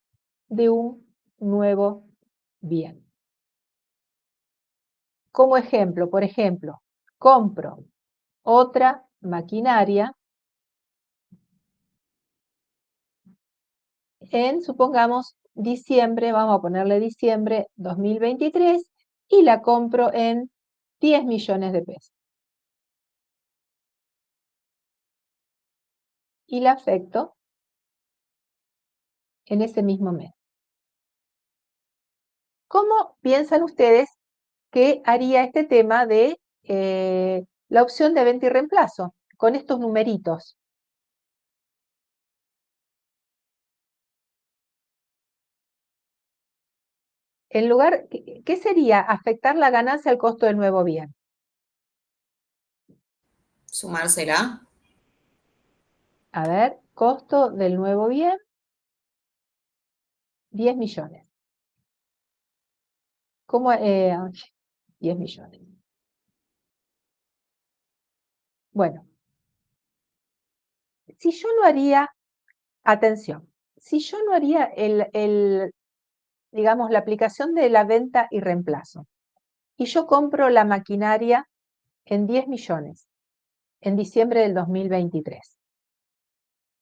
Speaker 1: de un nuevo bien. Como ejemplo, por ejemplo, compro otra maquinaria en, supongamos, diciembre, vamos a ponerle diciembre 2023, y la compro en 10 millones de pesos. Y la afecto en ese mismo mes. ¿Cómo piensan ustedes que haría este tema de la opción de venta y reemplazo con estos numeritos? En lugar, ¿qué sería? Afectar la ganancia al costo del nuevo bien.
Speaker 9: Sumársela.
Speaker 1: A ver, costo del nuevo bien, 10 millones. ¿Cómo? 10 millones. Bueno, si yo no haría, atención, si yo no haría digamos, la aplicación de la venta y reemplazo, y yo compro la maquinaria en 10 millones en diciembre del 2023,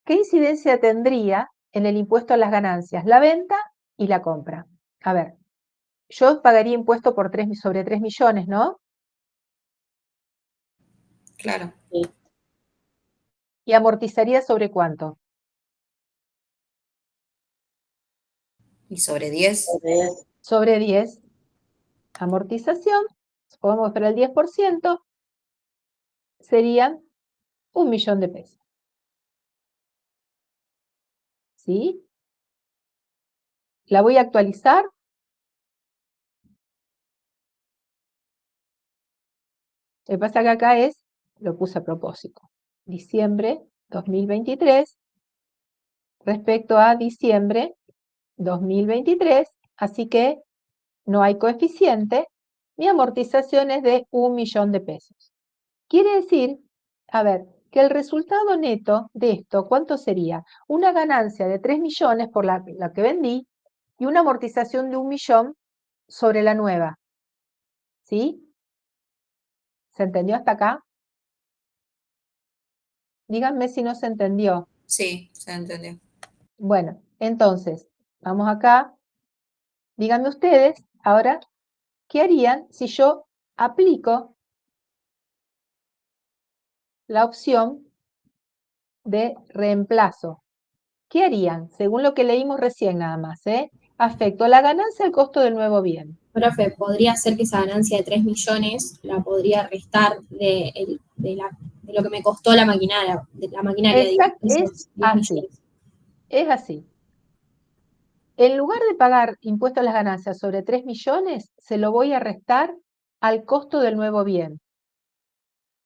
Speaker 1: ¿qué incidencia tendría en el impuesto a las ganancias, la venta y la compra? A ver, yo pagaría impuesto sobre 3 millones, ¿no?
Speaker 9: Claro.
Speaker 1: ¿Y amortizaría sobre cuánto?
Speaker 9: ¿Y sobre 10?
Speaker 1: Sobre 10. Amortización, podemos ver el 10%, serían 1 millón de pesos. ¿Sí? La voy a actualizar. Lo que pasa que acá lo puse a propósito, diciembre 2023 respecto a diciembre 2023, así que no hay coeficiente, mi amortización es de 1 millón de pesos. Quiere decir, a ver, que el resultado neto de esto, ¿cuánto sería? Una ganancia de 3 millones por la que vendí, y una amortización de 1.000.000 sobre la nueva. ¿Sí? ¿Se entendió hasta acá? Díganme si no se entendió.
Speaker 9: Sí, se entendió.
Speaker 1: Bueno, entonces, vamos acá. Díganme ustedes, ahora, ¿qué harían si yo aplico la opción de reemplazo? ¿Qué harían? Según lo que leímos recién nada más, afecto a la ganancia al costo del nuevo bien.
Speaker 2: Profe, podría ser que esa ganancia de 3 millones la podría restar de lo que me costó la maquinaria,
Speaker 1: Exacto,
Speaker 2: esos
Speaker 1: es
Speaker 2: 10
Speaker 1: así,
Speaker 2: millones.
Speaker 1: es así. En lugar de pagar impuesto a las ganancias sobre 3 millones, se lo voy a restar al costo del nuevo bien.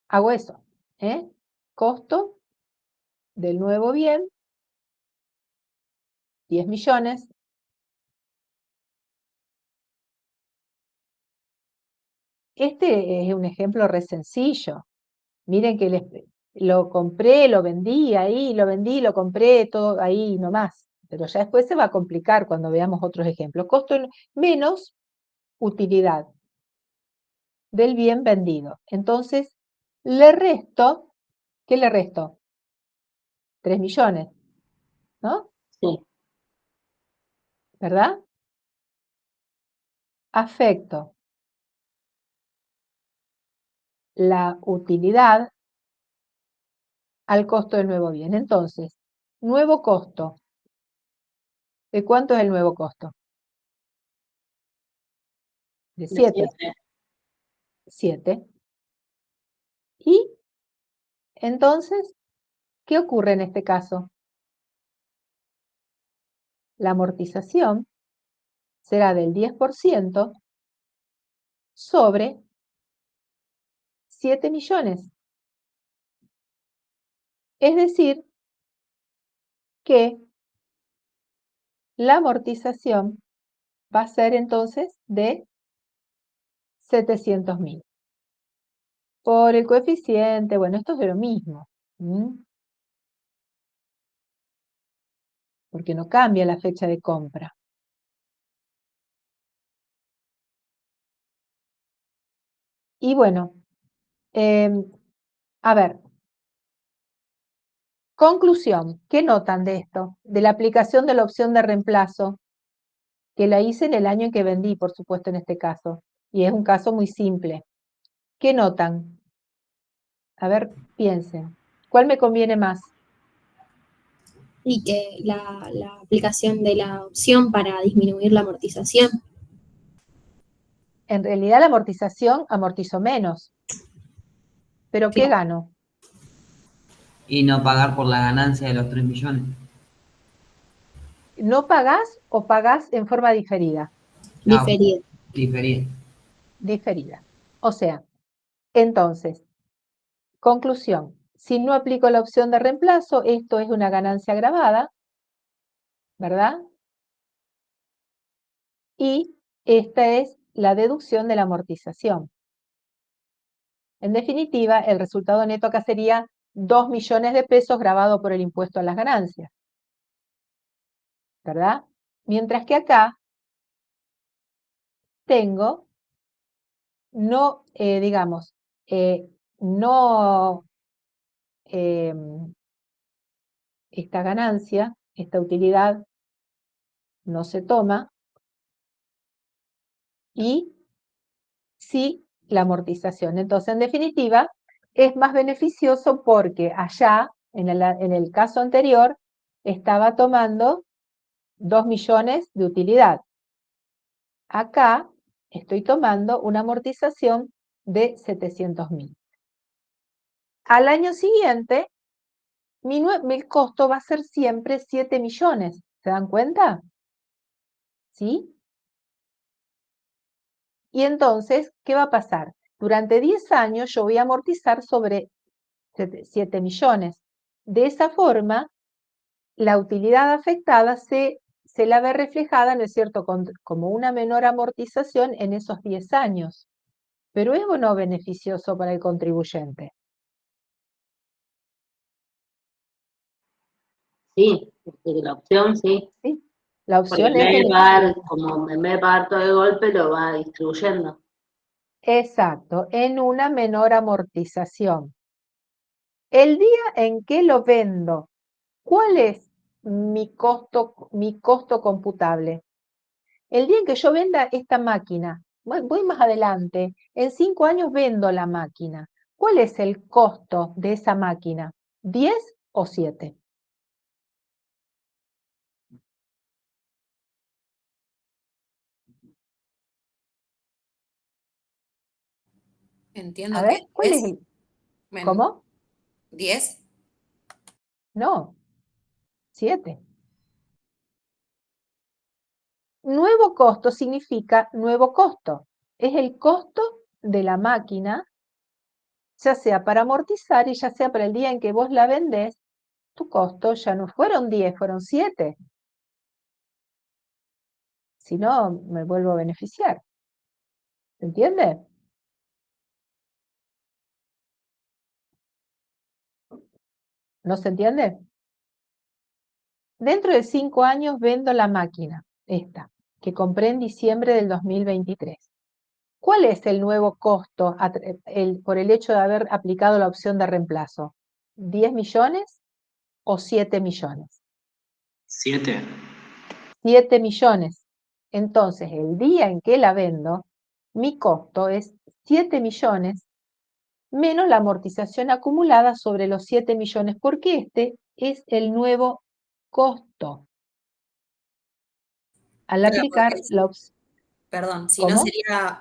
Speaker 1: Hago eso, costo del nuevo bien, 10 millones. Este es un ejemplo re sencillo. Miren que lo compré, lo vendí ahí, lo vendí, lo compré, todo ahí nomás. Pero ya después se va a complicar cuando veamos otros ejemplos. Costo menos utilidad del bien vendido. Entonces, le resto, ¿qué le resto? 3 millones, ¿no?
Speaker 3: Sí.
Speaker 1: ¿Verdad? Afecto la utilidad al costo del nuevo bien. Entonces, nuevo costo. ¿De cuánto es el nuevo costo? De
Speaker 3: De
Speaker 1: 7.
Speaker 3: 7.
Speaker 1: 7. Y entonces, ¿qué ocurre en este caso? La amortización será del 10% sobre 7 millones. Es decir, que la amortización va a ser entonces de 700.000. Por el coeficiente, bueno, esto es de lo mismo. Porque no cambia la fecha de compra. Y bueno, a ver, conclusión, ¿qué notan de esto? De la aplicación de la opción de reemplazo, que la hice en el año en que vendí, por supuesto, en este caso. Y es un caso muy simple. ¿Qué notan? A ver, piensen. ¿Cuál me conviene más?
Speaker 2: Y que la aplicación de la opción para disminuir la amortización.
Speaker 1: En realidad la amortización amortizo menos. ¿Pero qué gano?
Speaker 10: Y no pagar por la ganancia de los 3 millones.
Speaker 1: ¿No pagás o pagás en forma diferida?
Speaker 2: Diferida.
Speaker 10: Diferida.
Speaker 1: Diferida. O sea, entonces, conclusión, si no aplico la opción de reemplazo, esto es una ganancia agravada, ¿verdad? Y esta es la deducción de la amortización. En definitiva, el resultado neto acá sería 2 millones de pesos grabado por el impuesto a las ganancias, ¿verdad? Mientras que acá tengo, no, digamos, no esta ganancia, esta utilidad no se toma y sí la amortización. Entonces, en definitiva, es más beneficioso porque allá, en el caso anterior, estaba tomando 2 millones de utilidad. Acá estoy tomando una amortización de 700.000. Al año siguiente, mi costo va a ser siempre 7 millones. ¿Se dan cuenta? ¿Sí? Y entonces, ¿qué va a pasar? Durante 10 años yo voy a amortizar sobre 7 millones. De esa forma, la utilidad afectada se la ve reflejada, ¿no es cierto?, como una menor amortización en esos 10 años. Pero ¿es o no beneficioso para el contribuyente?
Speaker 3: Sí, la opción, sí.
Speaker 1: ¿Sí? La
Speaker 3: Porque
Speaker 1: opción es
Speaker 3: en vez de
Speaker 1: elegir.
Speaker 3: pagar, como en vez de pagar todo de golpe, lo va distribuyendo.
Speaker 1: Exacto, en una menor amortización. El día en que lo vendo, ¿cuál es mi costo computable? El día en que yo venda esta máquina, voy más adelante, en 5 años vendo la máquina. ¿Cuál es el costo de esa máquina? ¿10 o 7?
Speaker 9: Entiendo
Speaker 1: A
Speaker 9: que
Speaker 1: ver, ¿cuál es
Speaker 9: 10
Speaker 1: el? ¿Cómo?
Speaker 9: 10.
Speaker 1: No, 7. Nuevo costo significa nuevo costo. Es el costo de la máquina, ya sea para amortizar y ya sea para el día en que vos la vendés, tu costo ya no fueron 10, fueron 7. Si no, me vuelvo a beneficiar. ¿Se entiende? ¿No se entiende? Dentro de 5 años vendo la máquina, esta, que compré en diciembre del 2023. ¿Cuál es el nuevo costo por el hecho de haber aplicado la opción de reemplazo? ¿10 millones o 7 millones?
Speaker 6: 7.
Speaker 1: 7 millones. Entonces, el día en que la vendo, mi costo es 7 millones menos la amortización acumulada sobre los 7 millones, porque este es el nuevo costo. Al
Speaker 9: Claro,
Speaker 1: aplicar
Speaker 9: porque
Speaker 1: la opción.
Speaker 9: perdón, si no
Speaker 1: ¿Cómo?
Speaker 9: sería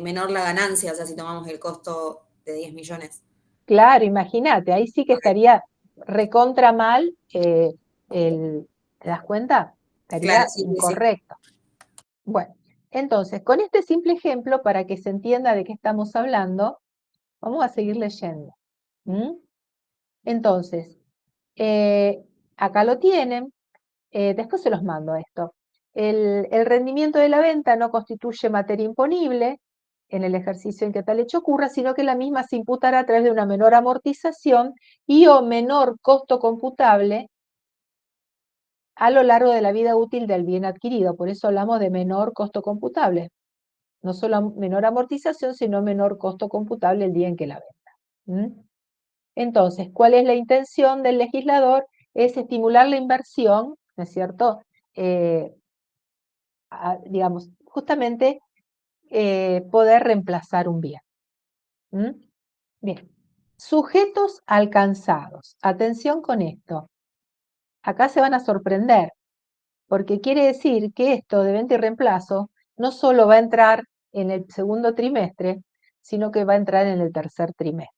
Speaker 9: menor la ganancia, o sea, si tomamos el costo de 10 millones.
Speaker 1: Claro, imagínate, ahí sí que
Speaker 9: Ok.
Speaker 1: estaría recontra mal ¿te das cuenta?
Speaker 9: Claro,
Speaker 1: Estaría
Speaker 9: sí, sí, sí.
Speaker 1: incorrecto. Bueno, entonces, con este simple ejemplo, para que se entienda de qué estamos hablando, vamos a seguir leyendo. Entonces, acá lo tienen, después se los mando esto. El rendimiento de la venta no constituye materia imponible en el ejercicio en que tal hecho ocurra, sino que la misma se imputará a través de una menor amortización y o menor costo computable a lo largo de la vida útil del bien adquirido. Por eso hablamos de menor costo computable. No solo menor amortización, sino menor costo computable el día en que la venda. Entonces, ¿cuál es la intención del legislador? Es estimular la inversión, ¿no es cierto? Digamos, justamente poder reemplazar un bien. Bien. Sujetos alcanzados. Atención con esto. Acá se van a sorprender, porque quiere decir que esto de venta y reemplazo no solo va a entrar en el segundo trimestre, sino que va a entrar en el tercer trimestre.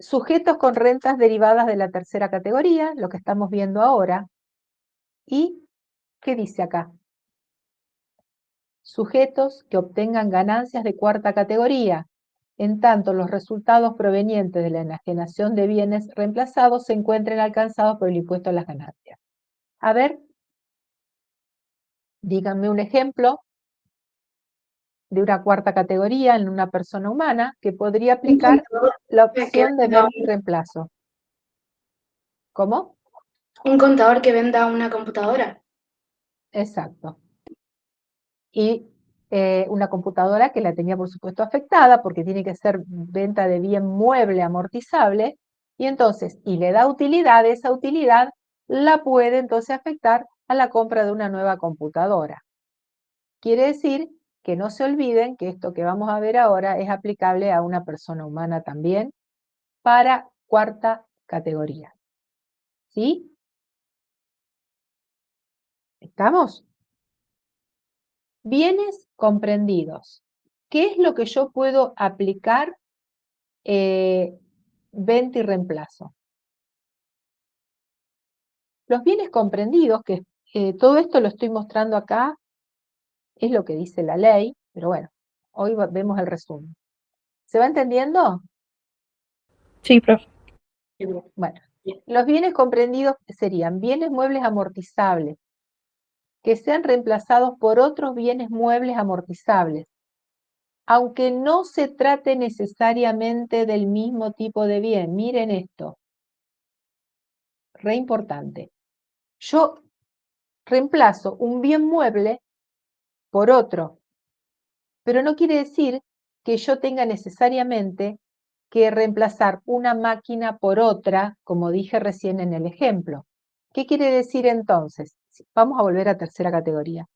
Speaker 1: Sujetos con rentas derivadas de la tercera categoría, lo que estamos viendo ahora. ¿Y qué dice acá? Sujetos que obtengan ganancias de cuarta categoría, en tanto los resultados provenientes de la enajenación de bienes reemplazados se encuentren alcanzados por el impuesto a las ganancias. A ver, díganme un ejemplo de una cuarta categoría en una persona humana que podría aplicar la opción de venta y reemplazo. ¿Cómo?
Speaker 11: Un contador que venda una computadora.
Speaker 1: Exacto. Y una computadora que la tenía, por supuesto, afectada, porque tiene que ser venta de bien mueble amortizable, y entonces, y le da utilidad, esa utilidad la puede entonces afectar a la compra de una nueva computadora. Quiere decir que no se olviden que esto que vamos a ver ahora es aplicable a una persona humana también para cuarta categoría. ¿Sí? ¿Estamos? Bienes comprendidos. ¿Qué es lo que yo puedo aplicar venta y reemplazo? Los bienes comprendidos, que todo esto lo estoy mostrando acá, es lo que dice la ley, pero bueno, hoy vemos el resumen. ¿Se va entendiendo?
Speaker 5: Sí, profe.
Speaker 1: Bueno, los bienes comprendidos serían bienes muebles amortizables, que sean reemplazados por otros bienes muebles amortizables, aunque no se trate necesariamente del mismo tipo de bien. Miren esto. re importante. Yo reemplazo un bien mueble por otro, pero no quiere decir que yo tenga necesariamente que reemplazar una máquina por otra, como dije recién en el ejemplo. ¿Qué quiere decir entonces? Vamos a volver a tercera categoría.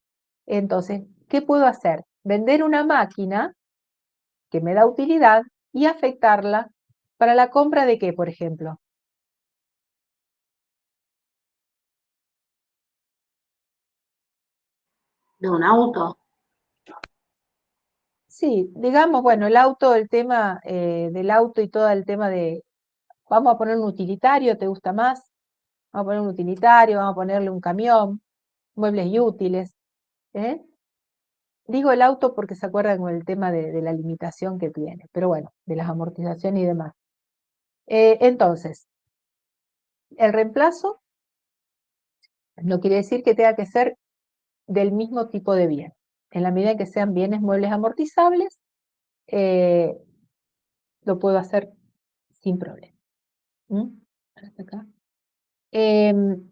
Speaker 1: Entonces, ¿qué puedo hacer? Vender una máquina que me da utilidad y afectarla para la compra de qué, por ejemplo.
Speaker 3: De un auto.
Speaker 1: Sí, digamos, bueno, el auto, el tema del auto y todo el tema de, vamos a poner un utilitario, ¿te gusta más? Vamos a poner un utilitario, vamos a ponerle un camión, muebles y útiles. ¿eh? Digo el auto porque se acuerdan con el tema de la limitación que tiene, pero bueno, de las amortizaciones y demás. Entonces, el reemplazo no quiere decir que tenga que ser del mismo tipo de bien. En la medida en que sean bienes muebles amortizables, lo puedo hacer sin problema. Hasta acá.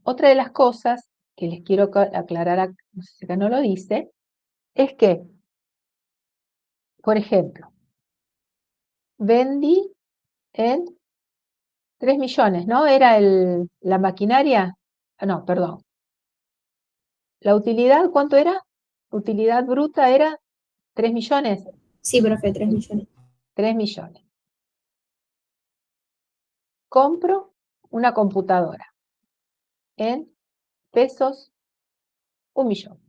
Speaker 1: Otra de las cosas que les quiero aclarar, no sé si acá no lo dice, es que, por ejemplo, vendí en 3 millones, ¿no? Era la maquinaria, no, perdón. La utilidad, ¿cuánto era? Utilidad bruta era 3 millones.
Speaker 2: Sí, profe, 3 millones.
Speaker 1: 3 millones. Compro una computadora en pesos 1 millón.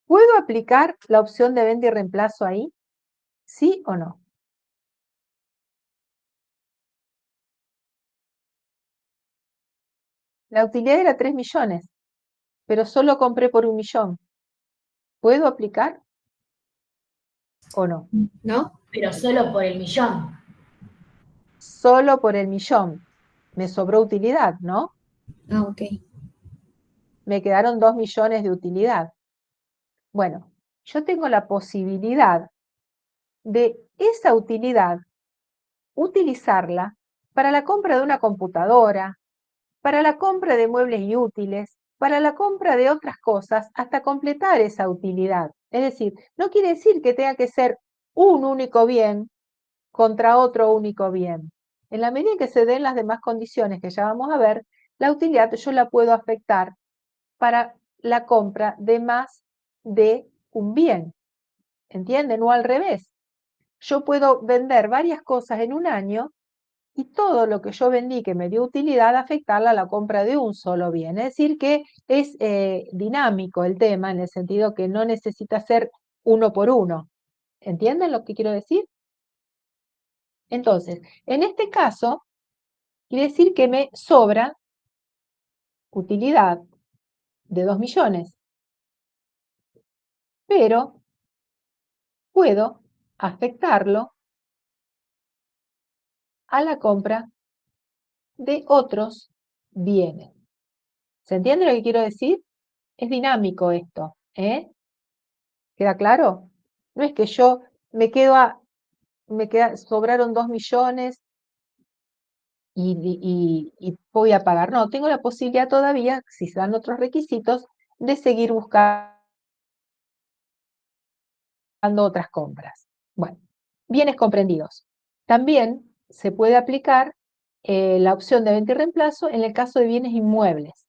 Speaker 1: ¿Puedo aplicar la opción de venta y reemplazo ahí? ¿Sí o no? La utilidad era 3 millones, pero solo compré por 1 millón. ¿Puedo aplicar o no?
Speaker 2: ¿No?
Speaker 7: Pero solo por el millón.
Speaker 1: Solo por el millón. Me sobró utilidad, ¿no?
Speaker 2: Ah, ok.
Speaker 1: Me quedaron 2 millones de utilidad. Bueno, yo tengo la posibilidad de esa utilidad utilizarla para la compra de una computadora, para la compra de muebles y útiles, para la compra de otras cosas, hasta completar esa utilidad. Es decir, no quiere decir que tenga que ser un único bien contra otro único bien. En la medida en que se den las demás condiciones que ya vamos a ver, la utilidad yo la puedo afectar para la compra de más de un bien. ¿Entienden? O al revés. Yo puedo vender varias cosas en un año y todo lo que yo vendí que me dio utilidad afectarla a la compra de un solo bien. Es decir, que es dinámico el tema en el sentido que no necesita ser uno por uno. ¿Entienden lo que quiero decir? Entonces, en este caso, quiere decir que me sobra utilidad de 2 millones, pero puedo afectarlo a la compra de otros bienes. ¿Se entiende lo que quiero decir? Es dinámico esto, ¿eh? ¿Queda claro? No es que yo sobraron 2 millones y voy a pagar. No, tengo la posibilidad todavía, si se dan otros requisitos, de seguir buscando otras compras. Bueno, bienes comprendidos. También se puede aplicar la opción de venta y reemplazo en el caso de bienes inmuebles.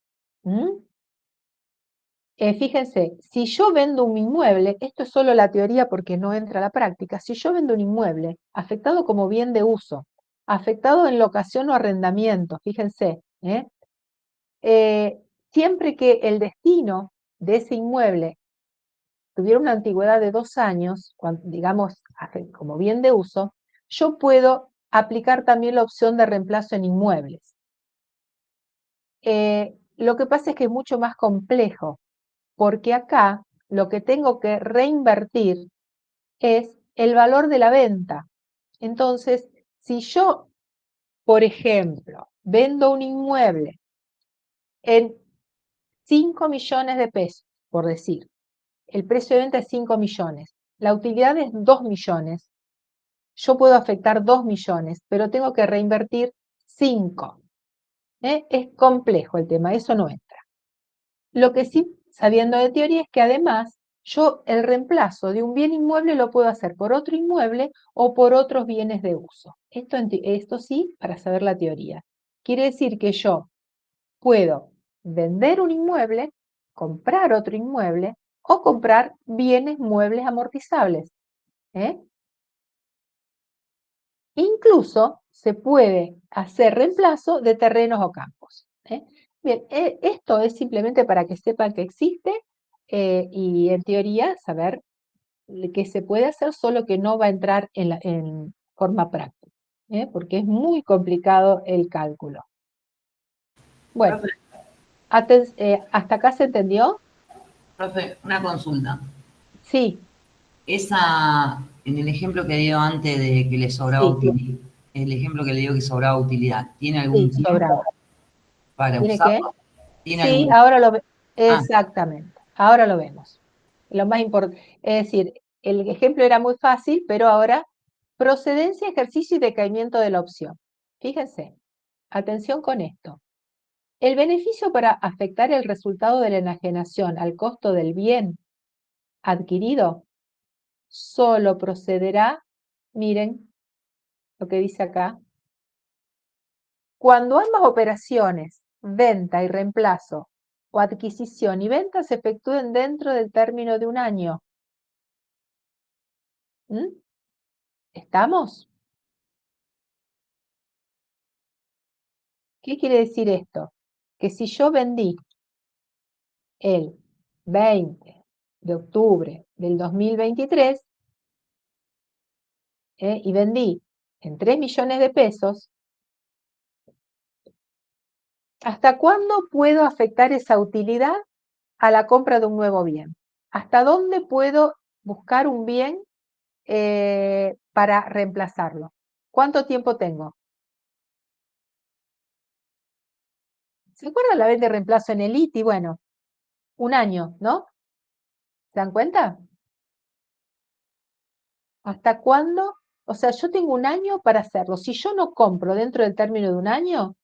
Speaker 1: Fíjense, si yo vendo un inmueble, esto es solo la teoría porque no entra a la práctica, si yo vendo un inmueble afectado como bien de uso, afectado en locación o arrendamiento, fíjense, siempre que el destino de ese inmueble tuviera una antigüedad de 2 años, digamos como bien de uso, yo puedo aplicar también la opción de reemplazo en inmuebles. Lo que pasa es que es mucho más complejo, porque acá lo que tengo que reinvertir es el valor de la venta. Entonces, si yo, por ejemplo, vendo un inmueble en 5 millones de pesos, por decir, el precio de venta es 5 millones, la utilidad es 2 millones, yo puedo afectar 2 millones, pero tengo que reinvertir 5. Es complejo el tema, eso no entra. Lo que sí, sabiendo de teoría, es que además yo el reemplazo de un bien inmueble lo puedo hacer por otro inmueble o por otros bienes de uso. Esto sí, para saber la teoría. Quiere decir que yo puedo vender un inmueble, comprar otro inmueble o comprar bienes muebles amortizables. ¿eh? Incluso se puede hacer reemplazo de terrenos o campos. Bien, esto es simplemente para que sepan que existe y en teoría saber que se puede hacer, solo que no va a entrar en forma práctica, porque es muy complicado el cálculo. Bueno, ¿hasta acá se entendió?
Speaker 10: Profe, una consulta.
Speaker 1: Sí,
Speaker 10: En el ejemplo que dio antes de que le sobraba
Speaker 1: sí,
Speaker 10: utilidad, el ejemplo que le dio que sobraba utilidad, ¿tiene algún
Speaker 1: sí,
Speaker 10: tiempo
Speaker 1: sobraba.
Speaker 10: para
Speaker 1: ¿Tiene qué?
Speaker 10: usarlo? ¿Tiene
Speaker 1: Sí,
Speaker 10: algún...
Speaker 1: ahora lo
Speaker 10: Ah,
Speaker 1: exactamente, ahora lo vemos. Lo más importante, es decir, el ejemplo era muy fácil, pero ahora, procedencia, ejercicio y decaimiento de la opción. Fíjense, atención con esto. El beneficio para afectar el resultado de la enajenación al costo del bien adquirido solo procederá, miren lo que dice acá, cuando ambas operaciones, venta y reemplazo, o adquisición y venta, se efectúen dentro del término de un año. ¿Mm? ¿Estamos? ¿Qué quiere decir esto? Que si yo vendí el 20 de octubre del 2023 y vendí en 3 millones de pesos, ¿hasta cuándo puedo afectar esa utilidad a la compra de un nuevo bien? ¿Hasta dónde puedo buscar un bien para reemplazarlo? ¿Cuánto tiempo tengo? ¿Se acuerdan la vez de reemplazo en el ITI? Bueno, un año, ¿no? ¿Se dan cuenta? ¿Hasta cuándo? O sea, yo tengo un año para hacerlo. Si yo no compro dentro del término de un año,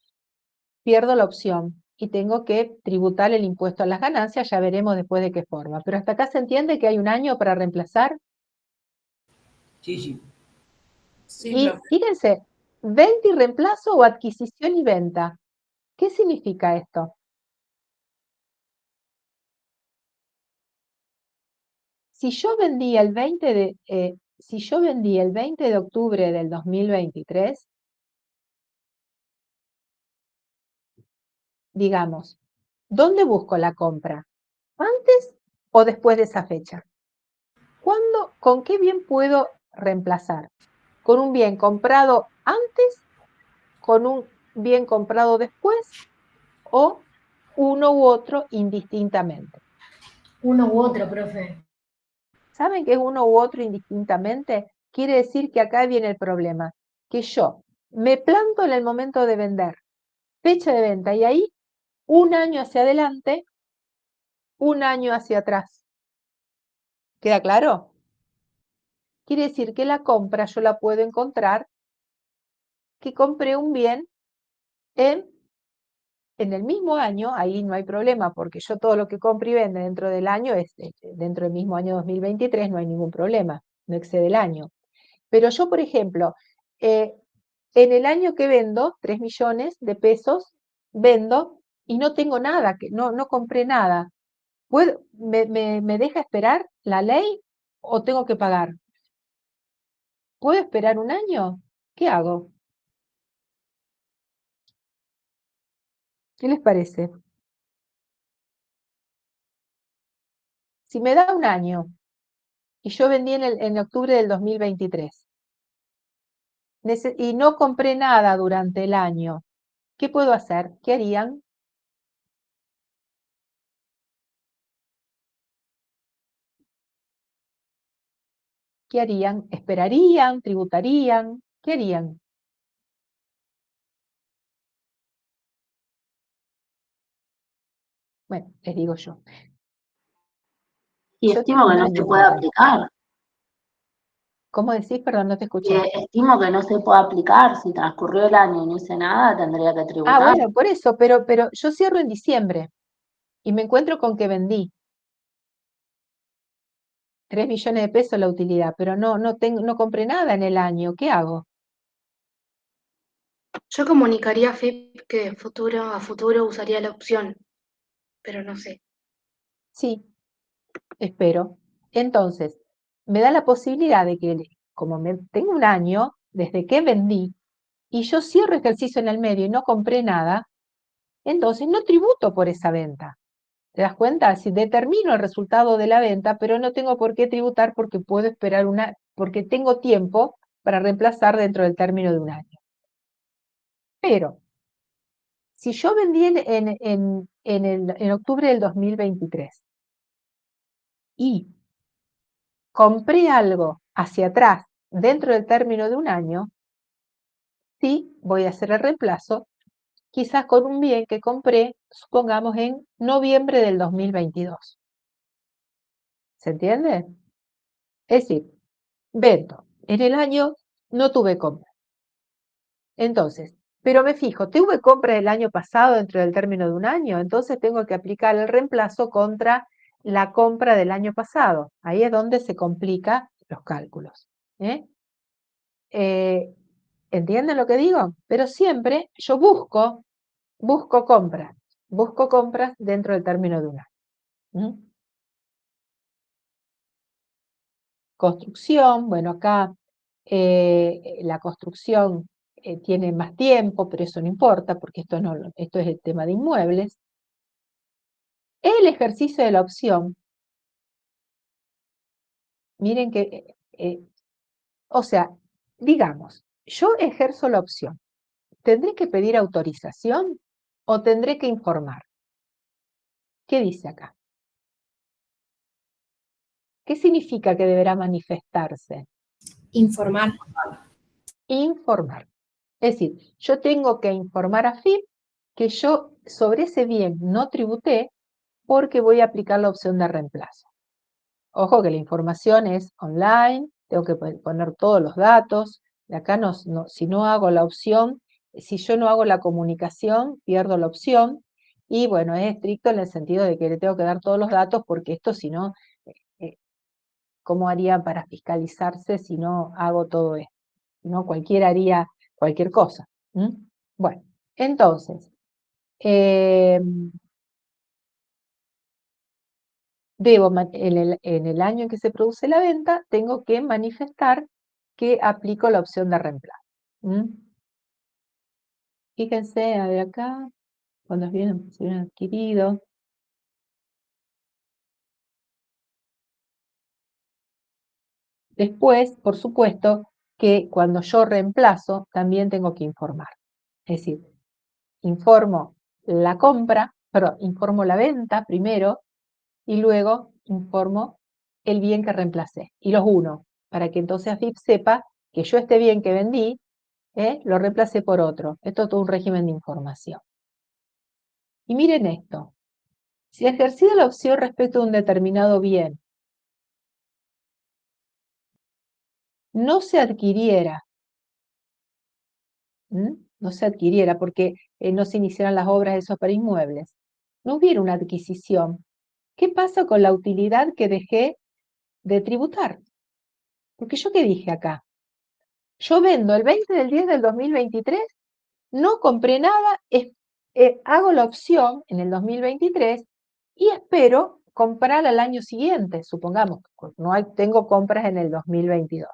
Speaker 1: pierdo la opción y tengo que tributar el impuesto a las ganancias, ya veremos después de qué forma. Pero hasta acá se entiende que hay un año para reemplazar.
Speaker 10: sí, sí.
Speaker 9: Sí,
Speaker 1: Y
Speaker 9: profe.
Speaker 1: fíjense, venta y reemplazo o adquisición y venta. ¿Qué significa esto? Si yo vendí el 20 de octubre del 2023, digamos, ¿dónde busco la compra? ¿Antes o después de esa fecha? ¿Con qué bien puedo reemplazar? ¿Con un bien comprado antes? ¿Con un bien comprado después? ¿O uno u otro indistintamente?
Speaker 7: Uno u otro, profe.
Speaker 1: ¿Saben qué es uno u otro indistintamente? Quiere decir que acá viene el problema, que yo me planto en el momento de vender, fecha de venta, y ahí un año hacia adelante, un año hacia atrás. ¿Queda claro? Quiere decir que la compra yo la puedo encontrar que compré un bien en el mismo año, ahí no hay problema, porque yo todo lo que compro y vendo dentro del año es dentro del mismo año 2023, no hay ningún problema, no excede el año. Pero yo, por ejemplo, en el año que vendo, 3 millones de pesos, vendo y no tengo nada, no compré nada. ¿Me deja esperar la ley o tengo que pagar? ¿Puedo esperar un año? ¿Qué hago? ¿Qué les parece? Si me da un año y yo vendí en octubre del 2023 y no compré nada durante el año, ¿qué puedo hacer? ¿Qué harían? ¿Qué harían? ¿Esperarían? ¿Tributarían? ¿Qué harían? Bueno, les digo yo.
Speaker 3: Y
Speaker 1: Yo
Speaker 3: estimo
Speaker 1: tengo
Speaker 3: que
Speaker 1: un
Speaker 3: no se
Speaker 1: año
Speaker 3: puede
Speaker 1: para reemplazar.
Speaker 3: aplicar.
Speaker 1: ¿Cómo decís? Perdón, no te escuché.
Speaker 3: Estimo que no se puede aplicar. Si transcurrió el año y no hice nada, tendría que
Speaker 1: Ah,
Speaker 3: tributar.
Speaker 1: bueno, por eso, pero yo cierro en diciembre y me encuentro con que vendí 3 millones de pesos la utilidad, pero no compré nada en el año. ¿Qué hago?
Speaker 11: Yo comunicaría a FIP que a futuro usaría la opción, pero no sé.
Speaker 1: Sí, espero. Entonces, me da la posibilidad de que, como tengo un año desde que vendí y yo cierro ejercicio en el medio y no compré nada, entonces no tributo por esa venta. ¿Te das cuenta? Si determino el resultado de la venta, pero no tengo por qué tributar porque puedo esperar porque tengo tiempo para reemplazar dentro del término de un año. Pero, si yo vendí en octubre del 2023 y compré algo hacia atrás dentro del término de un año, sí voy a hacer el reemplazo, quizás con un bien que compré, supongamos, en noviembre del 2022. ¿Se entiende? Es decir, vendo. En el año no tuve compra. Entonces, pero me fijo, tuve compra el año pasado dentro del término de un año, entonces tengo que aplicar el reemplazo contra la compra del año pasado. Ahí es donde se complican los cálculos. ¿Entienden lo que digo? Pero siempre yo busco compras dentro del término de un año. Construcción, bueno, acá la construcción tiene más tiempo, pero eso no importa, porque esto es el tema de inmuebles. El ejercicio de la opción, miren que, o sea, digamos, yo ejerzo la opción, ¿tendré que pedir autorización o tendré que informar? ¿Qué dice acá? ¿Qué significa que deberá manifestarse?
Speaker 2: Informar.
Speaker 1: Informar. Es decir, yo tengo que informar a FIP que yo sobre ese bien no tributé porque voy a aplicar la opción de reemplazo. Ojo que la información es online, tengo que poner todos los datos. De acá si no hago la opción, si yo no hago la comunicación, pierdo la opción. Y bueno, es estricto en el sentido de que le tengo que dar todos los datos porque esto si no, ¿cómo haría para fiscalizarse si no hago todo esto? Si no, cualquiera haría cualquier cosa. Bueno, entonces, en el año en que se produce la venta, tengo que manifestar que aplico la opción de reemplazo. Fíjense, a ver acá, cuando vienen adquirido. Después, por supuesto, que cuando yo reemplazo, también tengo que informar. Es decir, informo la compra, perdón, informo la venta primero, y luego informo el bien que reemplacé. Y los uno, para que entonces AFIP sepa que yo este bien que vendí, lo reemplacé por otro. Esto es todo un régimen de información. Y miren esto. Si ejercida la opción respecto a un determinado bien, no se adquiriera, no se adquiriera porque no se iniciaran las obras de esos para inmuebles, no hubiera una adquisición. ¿Qué pasa con la utilidad que dejé de tributar? Porque yo qué dije acá, yo vendo el 20 del 10 del 2023, no compré nada, hago la opción en el 2023 y espero comprar al año siguiente, supongamos, tengo compras en el 2022.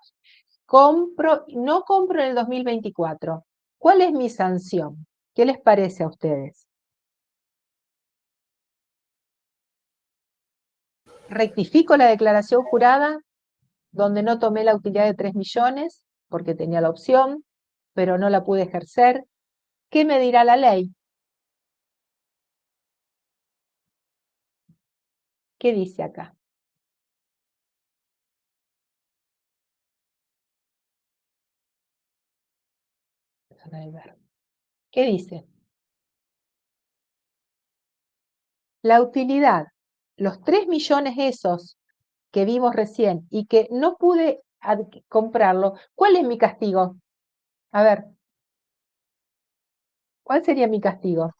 Speaker 1: No compro en el 2024. ¿Cuál es mi sanción? ¿Qué les parece a ustedes? Rectifico la declaración jurada donde no tomé la utilidad de 3 millones porque tenía la opción, pero no la pude ejercer. ¿Qué me dirá la ley? ¿Qué dice acá? ¿Qué dice? La utilidad, los 3 millones esos que vimos recién y que no pude comprarlo, ¿cuál es mi castigo? A ver, ¿cuál sería mi castigo?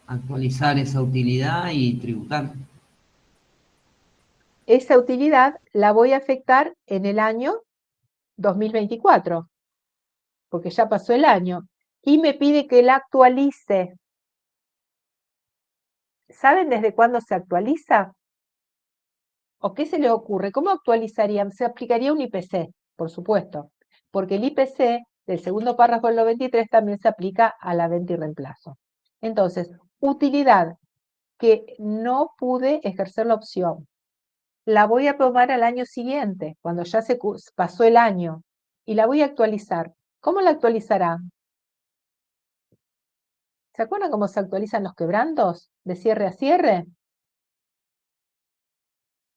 Speaker 10: Actualizar esa utilidad y tributar.
Speaker 1: Esa utilidad la voy a afectar en el año 2024, porque ya pasó el año, y me pide que la actualice. ¿Saben desde cuándo se actualiza? ¿O qué se les ocurre? ¿Cómo actualizarían? Se aplicaría un IPC, por supuesto, porque el IPC del segundo párrafo del 93 también se aplica a la venta y reemplazo. Entonces, utilidad que no pude ejercer la opción, la voy a tomar al año siguiente, cuando ya se pasó el año, y la voy a actualizar. ¿Cómo la actualizará? ¿Se acuerdan cómo se actualizan los quebrantos de cierre a cierre?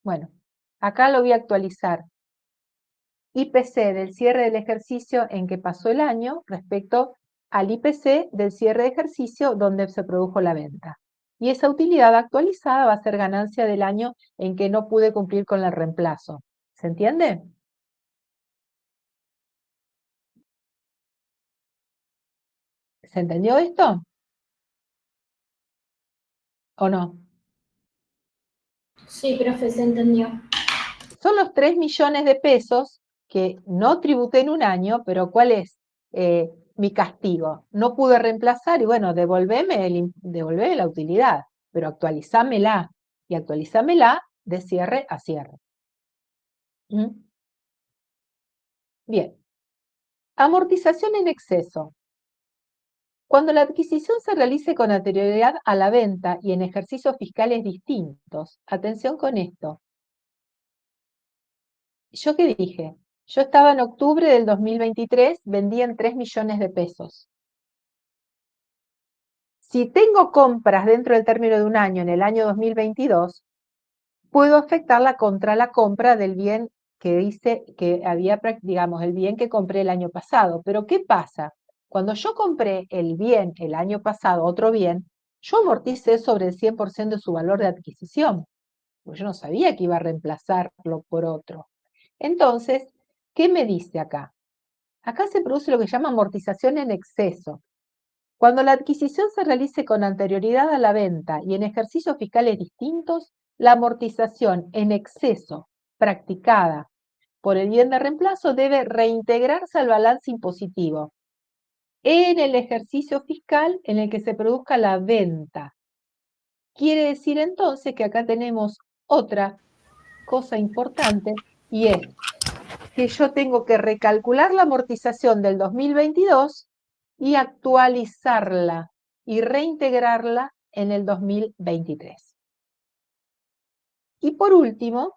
Speaker 1: Bueno, acá lo voy a actualizar. IPC del cierre del ejercicio en que pasó el año respecto al IPC del cierre de ejercicio donde se produjo la venta. Y esa utilidad actualizada va a ser ganancia del año en que no pude cumplir con el reemplazo. ¿Se entiende? ¿Se entendió esto? ¿O no?
Speaker 2: Sí, profe, se entendió.
Speaker 1: Son los 3 millones de pesos que no tributé en un año, pero ¿cuál es mi castigo? No pude reemplazar y bueno, devolveme la utilidad, pero actualizámela y actualizámela de cierre a cierre. ¿Mm? Bien. Amortización en exceso. Cuando la adquisición se realice con anterioridad a la venta y en ejercicios fiscales distintos, atención con esto. ¿Yo qué dije? Yo estaba en octubre del 2023, vendía en 3 millones de pesos. Si tengo compras dentro del término de un año, en el año 2022, puedo afectarla contra la compra del bien que hice, que había, digamos, el bien que compré el año pasado. Pero ¿qué pasa? Cuando yo compré el bien el año pasado, otro bien, yo amorticé sobre el 100% de su valor de adquisición, porque yo no sabía que iba a reemplazarlo por otro. Entonces, ¿qué me dice acá? Acá se produce lo que se llama amortización en exceso. Cuando la adquisición se realice con anterioridad a la venta y en ejercicios fiscales distintos, la amortización en exceso practicada por el bien de reemplazo debe reintegrarse al balance impositivo en el ejercicio fiscal en el que se produzca la venta. Quiere decir entonces que acá tenemos otra cosa importante y es que yo tengo que recalcular la amortización del 2022 y actualizarla y reintegrarla en el 2023. Y por último,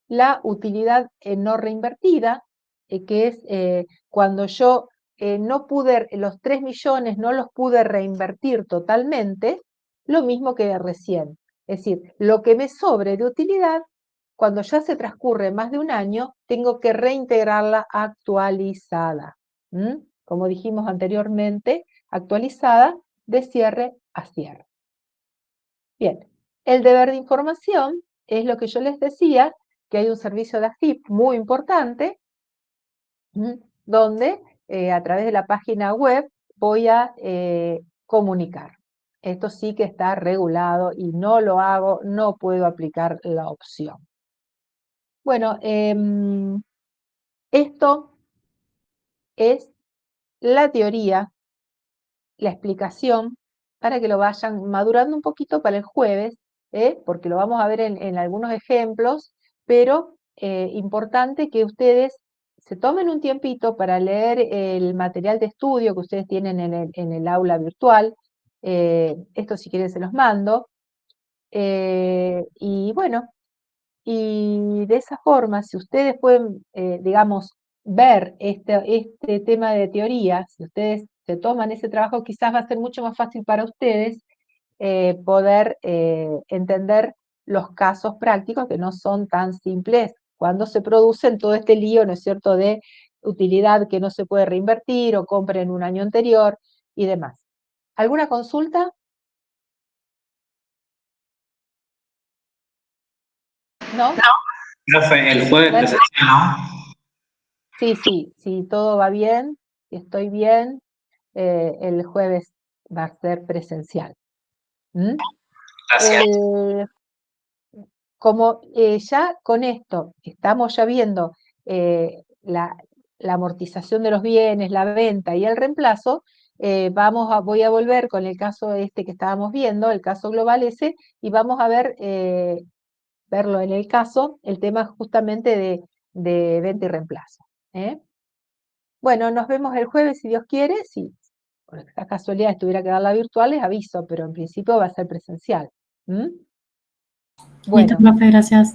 Speaker 1: la utilidad no reinvertida, que es cuando yo no pude, los 3 millones no los pude reinvertir totalmente, lo mismo que recién. Es decir, lo que me sobre de utilidad, cuando ya se transcurre más de un año, tengo que reintegrarla actualizada. Como dijimos anteriormente, actualizada de cierre a cierre. Bien, el deber de información es lo que yo les decía, que hay un servicio de AFIP muy importante, donde a través de la página web voy a comunicar. Esto sí que está regulado y no lo hago, no puedo aplicar la opción. Bueno, esto es la teoría, la explicación, para que lo vayan madurando un poquito para el jueves, porque lo vamos a ver en algunos ejemplos, pero importante que ustedes se tomen un tiempito para leer el material de estudio que ustedes tienen en el aula virtual. Esto si quieren se los mando. Y bueno, y de esa forma, si ustedes pueden, digamos, ver este tema de teoría, si ustedes se toman ese trabajo, quizás va a ser mucho más fácil para ustedes poder entender los casos prácticos que no son tan simples cuando se producen todo este lío, ¿no es cierto?, de utilidad que no se puede reinvertir o compra en un año anterior y demás. ¿Alguna consulta? ¿No?
Speaker 6: Profe, el jueves
Speaker 1: Bueno.
Speaker 6: presencial, ¿no?
Speaker 1: Sí, todo va bien, si estoy bien, el jueves va a ser presencial. ¿Mm?
Speaker 6: Gracias.
Speaker 1: Como ya con esto estamos ya viendo la amortización de los bienes, la venta y el reemplazo, voy a volver con el caso este que estábamos viendo, el caso global ese, y vamos a verlo en el caso, el tema justamente de venta y reemplazo. Bueno, nos vemos el jueves si Dios quiere. Si por esta casualidad tuviera que darla virtual, les aviso, pero en principio va a ser presencial. ¿Mm? Bueno.
Speaker 5: Listo, profe, gracias.